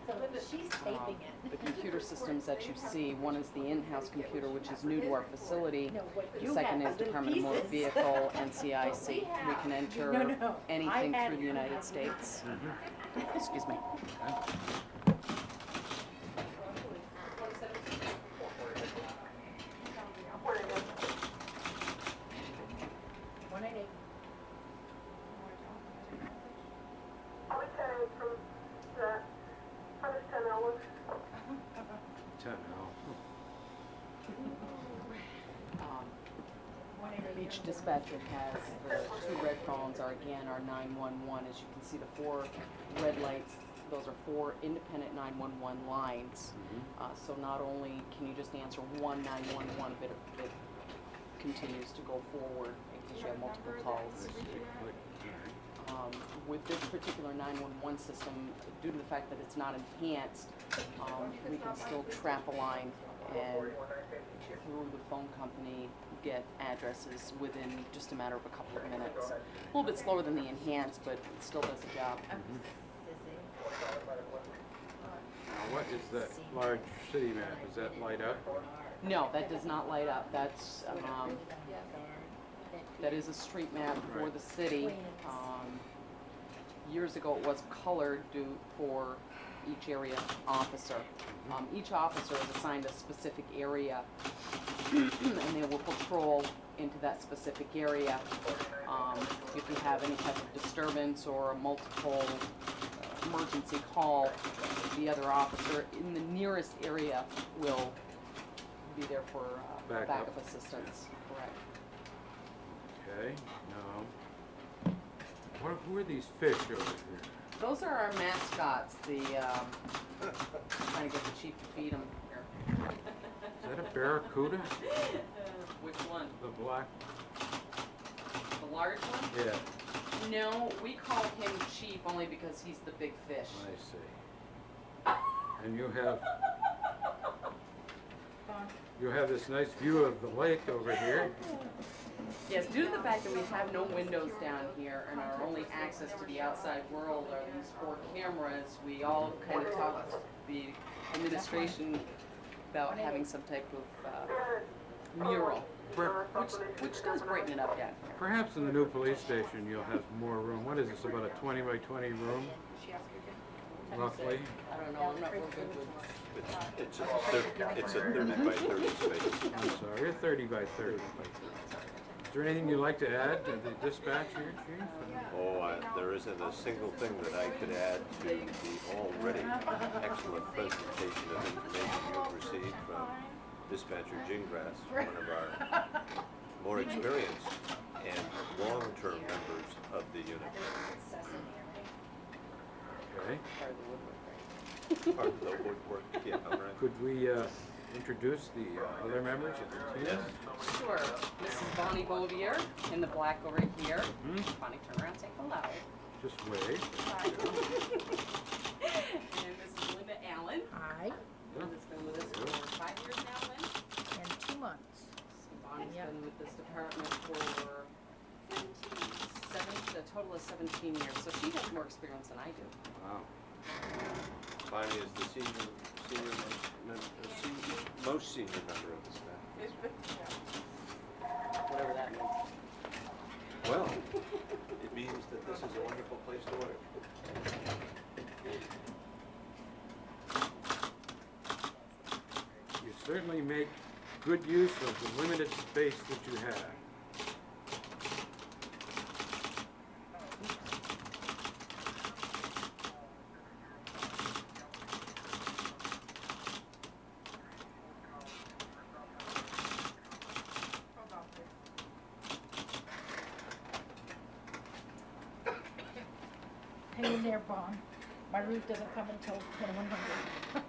So she's taping it. The computer systems that you see, one is the in-house computer, which is new to our facility. The second is Department of Motor Vehicle, NCIC. We can enter anything through the United States. Excuse me. Each dispatcher has the two red phones are again our 911. As you can see, the four red lights, those are four independent 911 lines. So not only can you just answer one 911, but it continues to go forward in case you have multiple calls. With this particular 911 system, due to the fact that it's not enhanced, we can still trap a line and through the phone company get addresses within just a matter of a couple of minutes. A little bit slower than the enhanced, but it still does the job. what is that large city map? Does that light up? No, that does not light up. That's, that is a street map for the city. Years ago, it was colored for each area officer. Each officer is assigned a specific area, and they will patrol into that specific area. If you have any type of disturbance or a multiple emergency call, the other officer in the nearest area will be there for backup assistance. Correct. Okay, now, who are these fish over here? Those are our mascots. Trying to get the chief to feed them here. Is that a barracuda? Which one? The black? The large one? Yeah. No, we call him Chief only because he's the big fish. I see. And you have this nice view of the lake over here. Yes, due to the fact that we have no windows down here and our only access to the outside world are these 4 cameras, we all kind of talked to the administration about having some type of mural, which does brighten it up down here. Perhaps in the new police station you'll have more room. What is this, about a 20 by 20 room? Roughly? I don't know, I'm not real good with... It's a 30 by 30 space. I'm sorry, a 30 by 30. Is there anything you'd like to add to the dispatch here, Chief? Oh, there isn't a single thing that I could add to the already excellent presentation of information you've received from Dispatcher Gingras, one of our more experienced and long-term members of the unit. Okay. Part of the woodwork, yeah, all right. Could we introduce the other members of the team? Yes. Sure. Mrs. Bonnie Bouvier in the black over here. Bonnie, turn around and say hello. Just wave. And Mrs. Linda Allen. Hi. Linda's been with us for 5 years now, Lynn. And 2 months. Bonnie's been with this department for a total of 17 years, so she has more experience than I do. Wow. Bonnie is the most senior member of the staff. Whatever that means. Well, it means that this is a wonderful place to work. You certainly make good use of the limited space that you have. Hang in there, Bon. My roof doesn't come until 2100.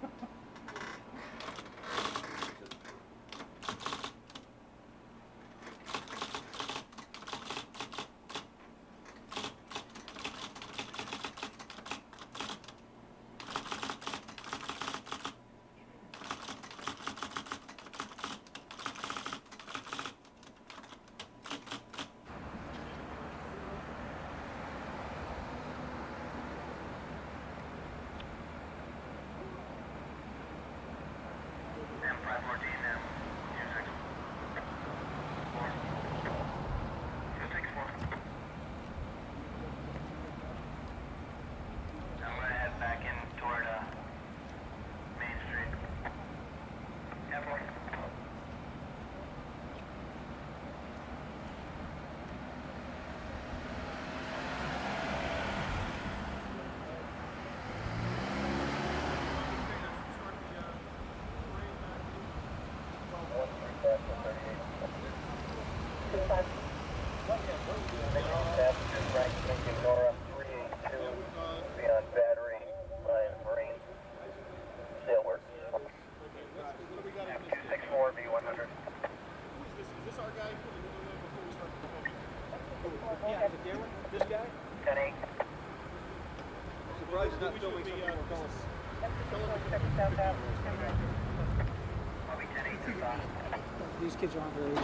These kids are underage.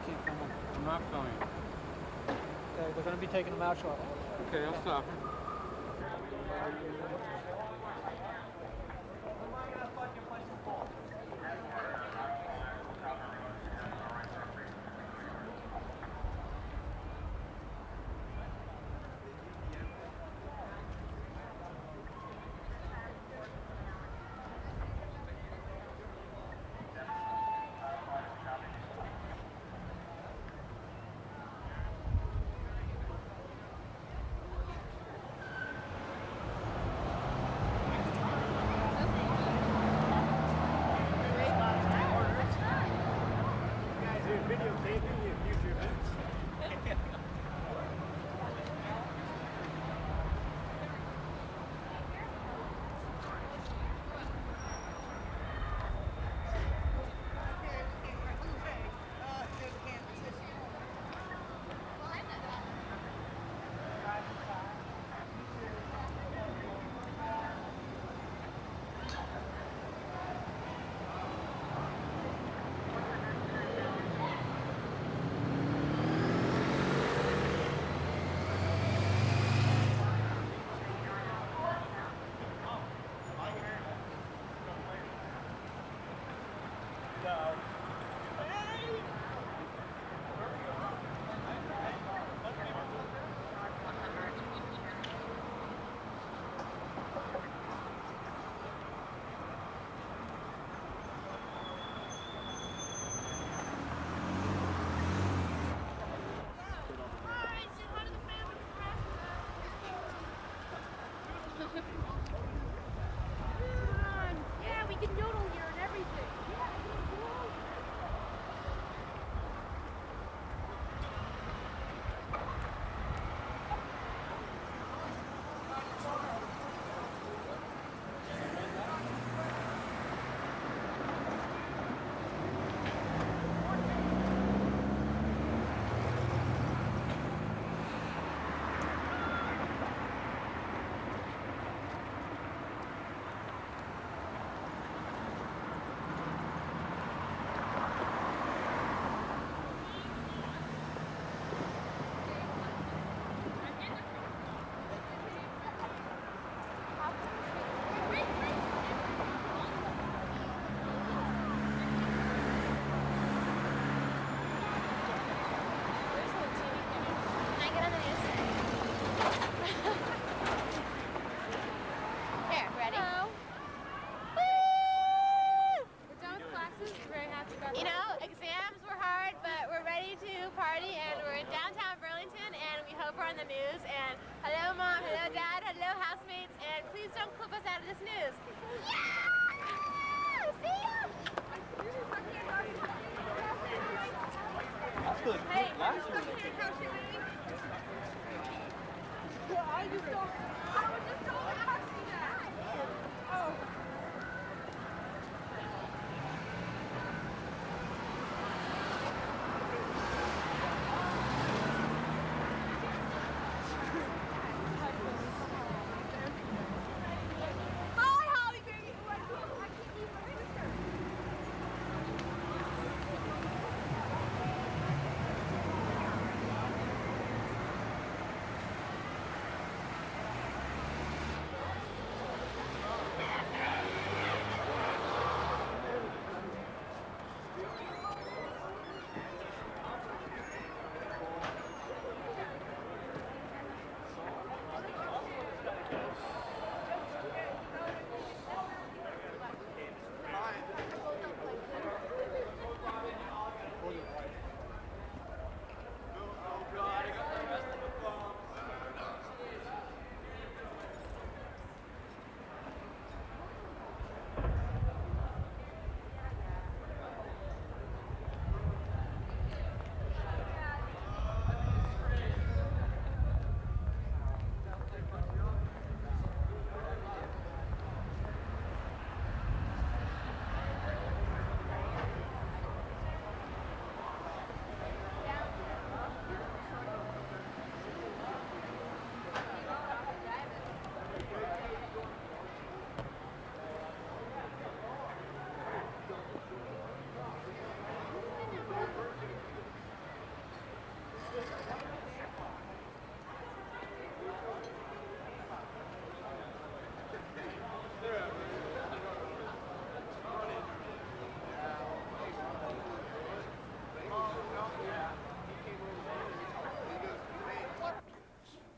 Can't film them. I'm not filming. Okay, they're going to be taking them out shortly. Okay, I'll stop. on the news, and hello mom, hello dad, hello housemates, and please don't clip us out of this news. Yeah! See ya! That's good. Hey, mom's stuck in your couch, yeah, I was just going to ask you that. Oh. Hi, Holly, baby. I can't leave my register.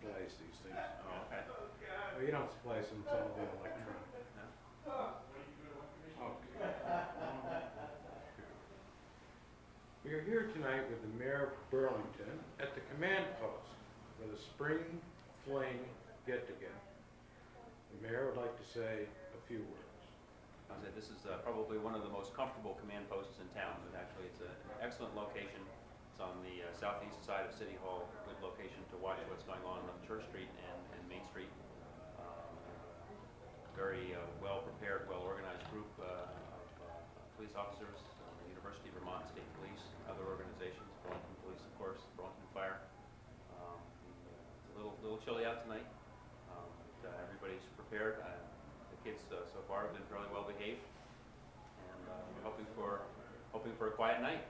Splice these things. Oh, okay. Well, you don't splice them, it's all the electronic. Okay. We are here tonight with the Mayor of Burlington at the command post for the Spring Fling get-together. The Mayor would like to say a few words. I'll say this is probably one of the most comfortable command posts in town. But actually, it's an excellent location. It's on the southeast side of City Hall. Good location to watch what's going on Church Street and Main Street. Very well-prepared, well-organized group of police officers, the University of Vermont State Police, other organizations, Burlington Police, of course, Burlington Fire. It's a little chilly out tonight. But, everybody's prepared. The kids so far have been fairly well behaved, and we're hoping for a quiet night.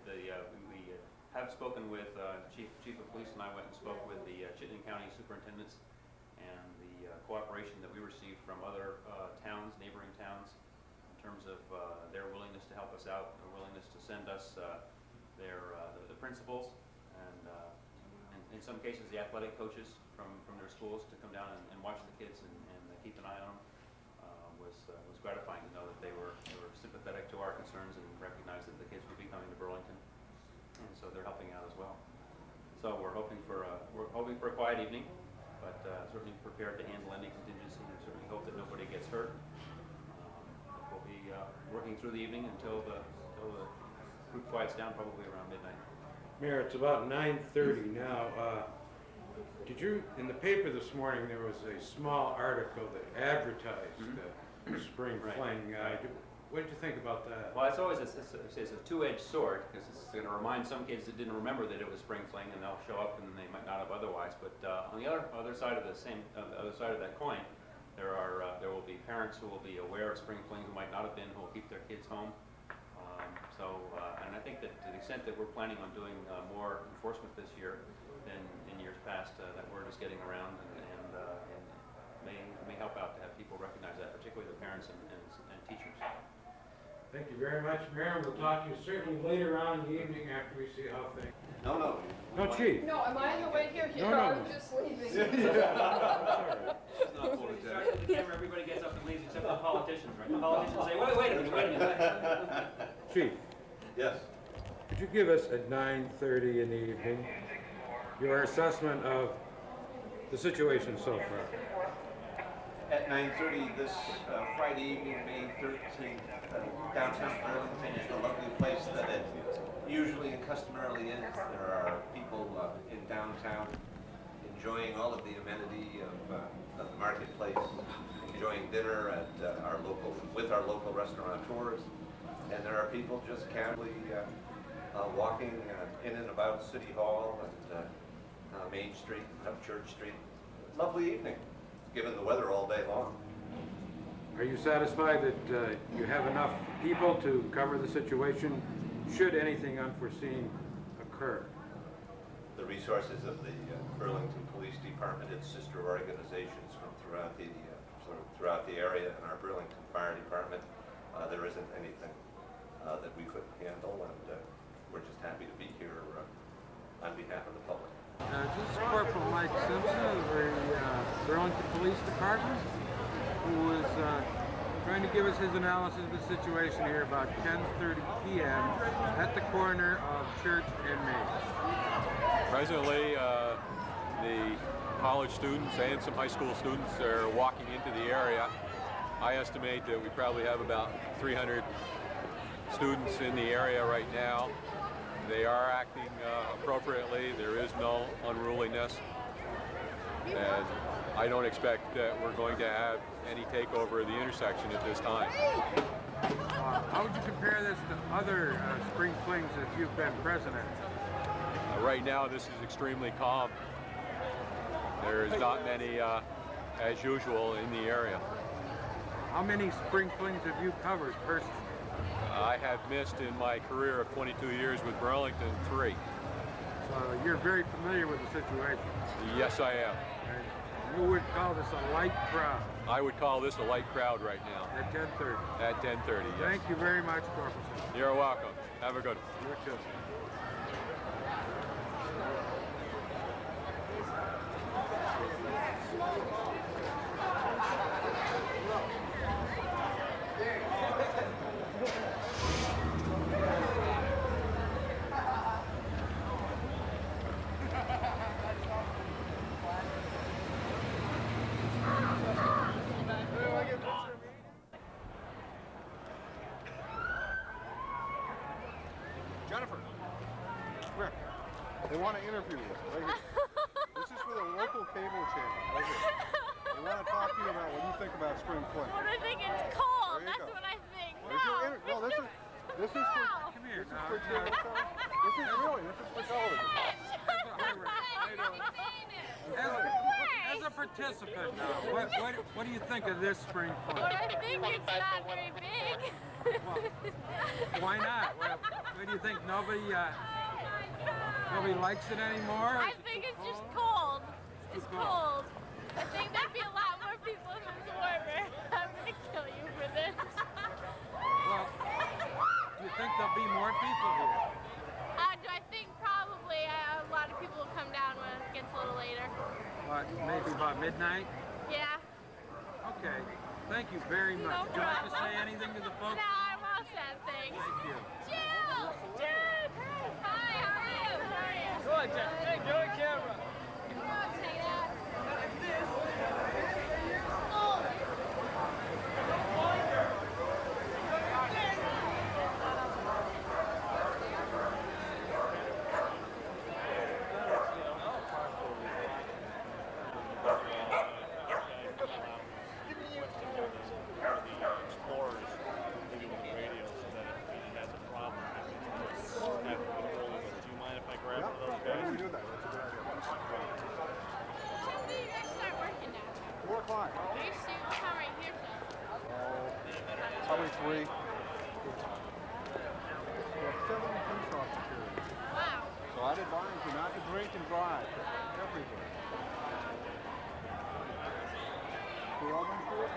We have spoken with Chief of Police, and I went and spoke with the Chittenden County Superintendents, and the cooperation that we received from other towns, neighboring towns, in terms of their willingness to help us out, their willingness to send us the principals, and in some cases the athletic coaches from their schools to come down and watch the kids and keep an eye on them. Was gratifying to know that they were sympathetic to our concerns and recognized that the kids would be coming to Burlington, and so they're helping out as well. So we're hoping for a quiet evening, but certainly prepared to handle any contingency. We certainly hope that nobody gets hurt. We'll be working through the evening until the group quiets down, probably around midnight. Mayor, it's about 9:30 now. Did you, in the paper this morning, there was a small article that advertised the Spring Fling. What did you think about that? Well, it's always it's a two-edged sword, because it's going to remind some kids that didn't remember that it was Spring Fling, and they'll show up and they might not have otherwise. But on the other side of that coin, there will be parents who will be aware of Spring Fling who might not have been, who will keep their kids home. And I think that to the extent that we're planning on doing more enforcement this year than in years past, that word is getting around and may help out to have people recognize that, particularly the parents and teachers. Thank you very much, Mayor. We'll talk to you certainly later on in the evening after we see how things. No. No, Chief. No, am I in the way here? No. I'm just leaving. It's not full of the camera, everybody gets up and leaves except the politicians, right? The politicians say, wait a minute. Chief. Yes. Could you give us at 9:30 in the evening your assessment of the situation so far? At 9:30 this Friday evening, May 13th, downtown Burlington is the lovely place that it usually and customarily is. There are people in downtown enjoying all of the amenity of the marketplace, enjoying dinner at with our local restaurateurs, and there are people just casually walking in and about City Hall and Main Street, up Church Street. Lovely evening, given the weather all day long. Are you satisfied that you have enough people to cover the situation should anything unforeseen occur? The resources of the Burlington Police Department, its sister organizations from throughout the area, and our Burlington Fire Department, there isn't anything that we couldn't handle, and we're just happy to be here on behalf of the public. This is Corporal Mike Simpson of the Burlington Police Department, who was trying to give us his analysis of the situation here about 10:30 p.m. at the corner of Church and Main. Presently, the college students and some high school students are walking into the area. I estimate that we probably have about 300 students in the area right now. They are acting appropriately. There is no unruliness. And I don't expect that we're going to have any takeover of the intersection at this time. How would you compare this to other spring flings that you've been present at? Right now, this is extremely calm. There is not many, as usual, in the area. How many spring flings have you covered personally? I have missed in my career of 22 years with Burlington 3. So you're very familiar with the situation? Yes, I am. And you would call this a light crowd? I would call this a light crowd right now. At 10:30? At 10:30, yes. Thank you very much, Corporal. You're welcome. Have a good one. You too. Jennifer, come here. They want to interview you. Right here. This is for the local cable channel. Right here. They want to talk to you about what you think about spring fling. What I think it's cold. There you That's go. what I think. There's your no, this is for this is for channel 7. This is for television. As a participant now, what do you think of this spring fling? What I think it's not very big. Why not? What do you think? Nobody likes it anymore? I think it's just cold. It's cold. I think there'd be a lot more people if it was warmer. I'm gonna kill you for this. Well, do you think there'll be more people here? Do I think probably a lot of people will come down when it gets a little later. What, maybe about midnight? Yeah. Okay. Thank you very much. No Would you like to problem. say anything to the folks? No, I'm all set, thanks. Thank you. Jill! Jude! Hi, how are you? How are you? Good, Jeff. Hey, go on camera. Rotate that. Probably 3. We have 7 police officers. Wow. So I'd advise you not to drink and drive. Everywhere. We all been through it?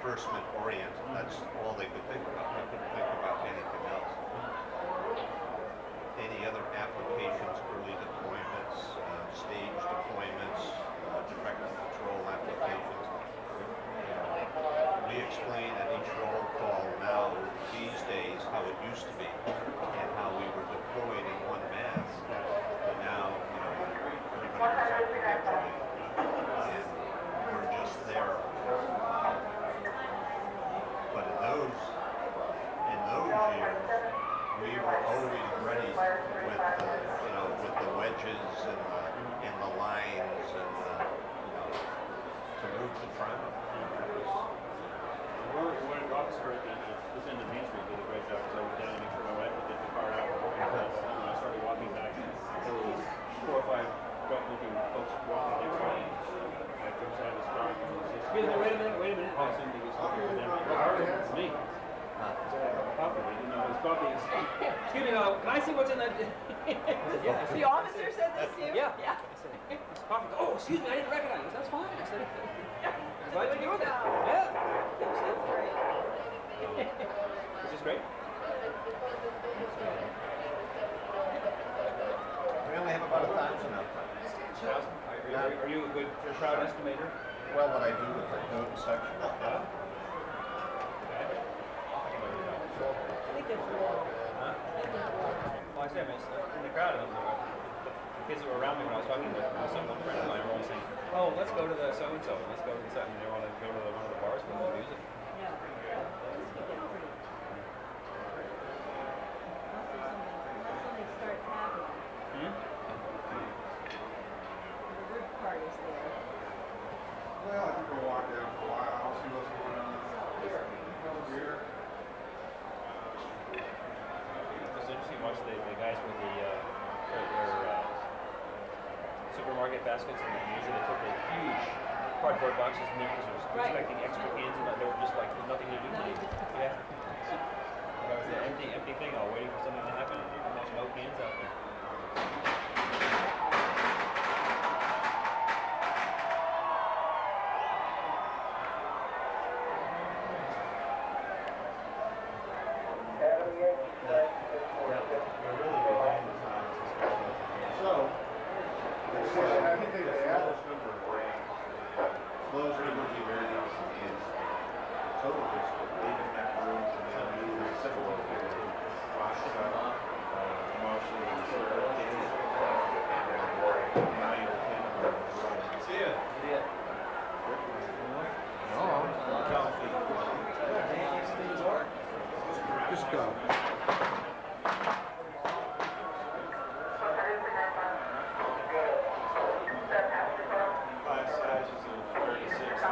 reimbursement oriented. That's all they could think about. They couldn't think about anything else. Any other applications, early deployments, stage deployments, direct control applications. We explain at each roll call now, these days, how it used to be, and how we were deployed in one mass. But now, you know, everybody's out virtually, and we're just there. But in those years, we were always ready with you know, with the wedges and the lines and you know, to move the traffic. One officer at this end of Main Street did a great job, because I was down to make sure my wife would get the car out. Because when I started walking back, there was 4 or 5 drunk-looking folks walking next to me. I took side of his car and he said, "Excuse me, wait a minute." I assumed he was talking to them. It's me. So I got coffee. I didn't know it was coffee. Excuse me, can I see what's in that? Yeah. The officer said this to you? Yeah. I said, "It's coffee." "Oh, excuse me, I didn't recognize you." "That's fine." I said, "I'm glad you're doing that." Yeah. This is great. We only have about 1,000 out there. Are you a good crowd estimator? Well, what I do is I do it in sections. Well, I say, I mean, in the crowd, the kids that were around me when I was talking to some friends of mine were all saying, "Oh, let's go to the so-and-so, and let's go to the so," and they want to go to one of the bars with the music. Well, I think we'll walk down for a while. I'll see what's going on. Here. It's interesting to watch the guys with their supermarket baskets, and usually they took the huge cardboard boxes in there because they were expecting extra cans, and they were just like, there's nothing to do. Yeah. That was an empty thing, all waiting for something to happen, and there's no cans out there. Just go. Class sizes of 36.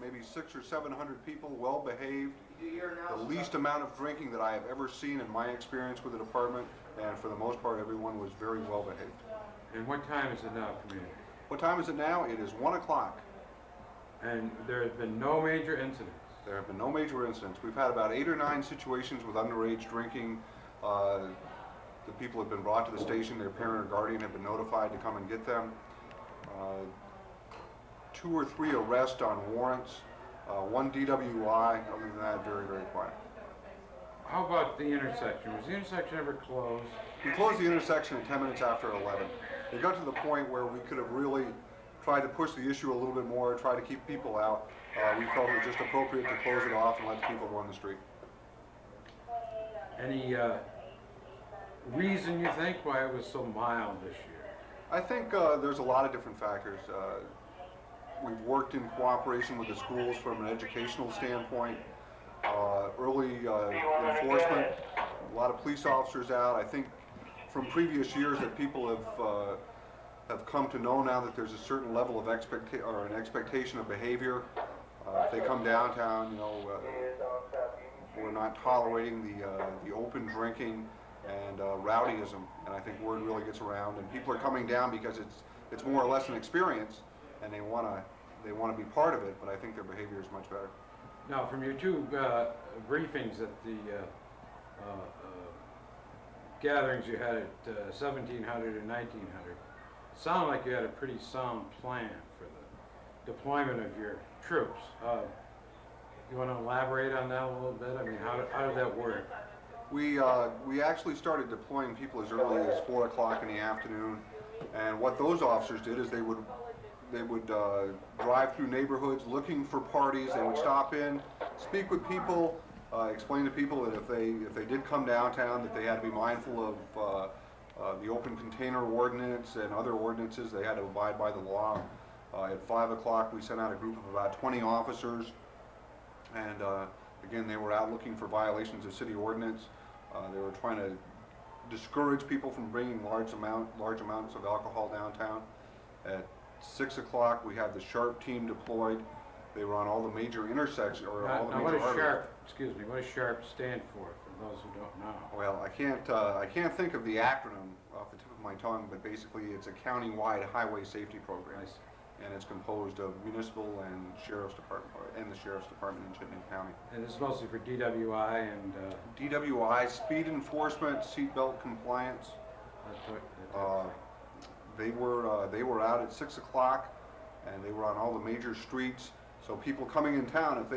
maybe 600 or 700 people, well behaved. Your The analysis least amount of drinking that I have ever seen in my experience with the department, and for the most part, everyone was very well behaved. And what time is it now, Commander? What time is it now? It is 1 o'clock. And there have been no major incidents? There have been no major incidents. We've had about 8 or 9 situations with underage drinking. The people have been brought to the station, their parent or guardian have been notified to come and get them. 2 or 3 arrests on warrants, 1 DWI, other than that, very, very quiet. How about the intersection? Was the intersection ever closed? We closed the intersection at 10 minutes after 11. It got to the point where we could have really tried to push the issue a little bit more, try to keep people out. We felt it was just appropriate to close it off and let people go on the street. Any reason you think why it was so mild this year? I think there's a lot of different factors. We've worked in cooperation with the schools from an educational standpoint, early enforcement, a lot of police officers out. I think from previous years that people have come to know now that there's a certain level of expectation of behavior. If they come downtown, you know, we're not tolerating the open drinking and rowdyism, and I think word really gets around, and people are coming down because it's more or less an experience, and they want to be part of it. But I think their behavior is much better. Now, from your 2 briefings at the gatherings you had at 1700 and 1900, it sounded like you had a pretty sound plan for the deployment of your troops. You want to elaborate on that a little bit? I mean, how did that work? We actually started deploying people as early as 4 o'clock in the afternoon, and what those officers did is they would drive through neighborhoods looking for parties. They would stop in, speak with people, explain to people that if they did come downtown, that they had to be mindful of the open container ordinance and other ordinances. They had to abide by the law. At 5 o'clock, we sent out a group of about 20 officers, and again, they were out looking for violations of city ordinance. They were trying to discourage people from bringing large amounts of alcohol downtown. At 6 o'clock, we had the SHARP team deployed. They were on all the major intersections, or all the major what does arteries. SHARP, excuse me, what does SHARP stand for those who don't know? Well, I can't think of the acronym off the tip of my tongue, but basically it's a county-wide highway safety program. And it's composed of municipal and sheriff's department, and the sheriff's department in Chittenden County. And this is mostly for DWI and... DWI, speed enforcement, seatbelt compliance. They were out at 6 o'clock, and they were on all the major streets. So people coming in town, if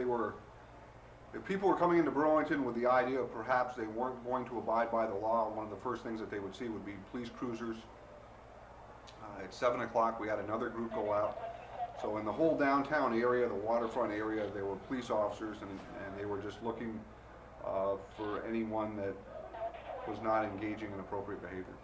people were coming into Burlington with the idea of perhaps they weren't going to abide by the law, one of the first things that they would see would be police cruisers. At 7 o'clock, we had another group go out. So in the whole downtown area, the waterfront area, there were police officers, and they were just looking for anyone that was not engaging in appropriate behavior.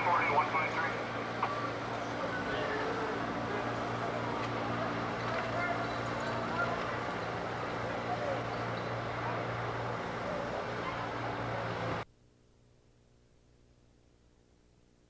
140 to 123.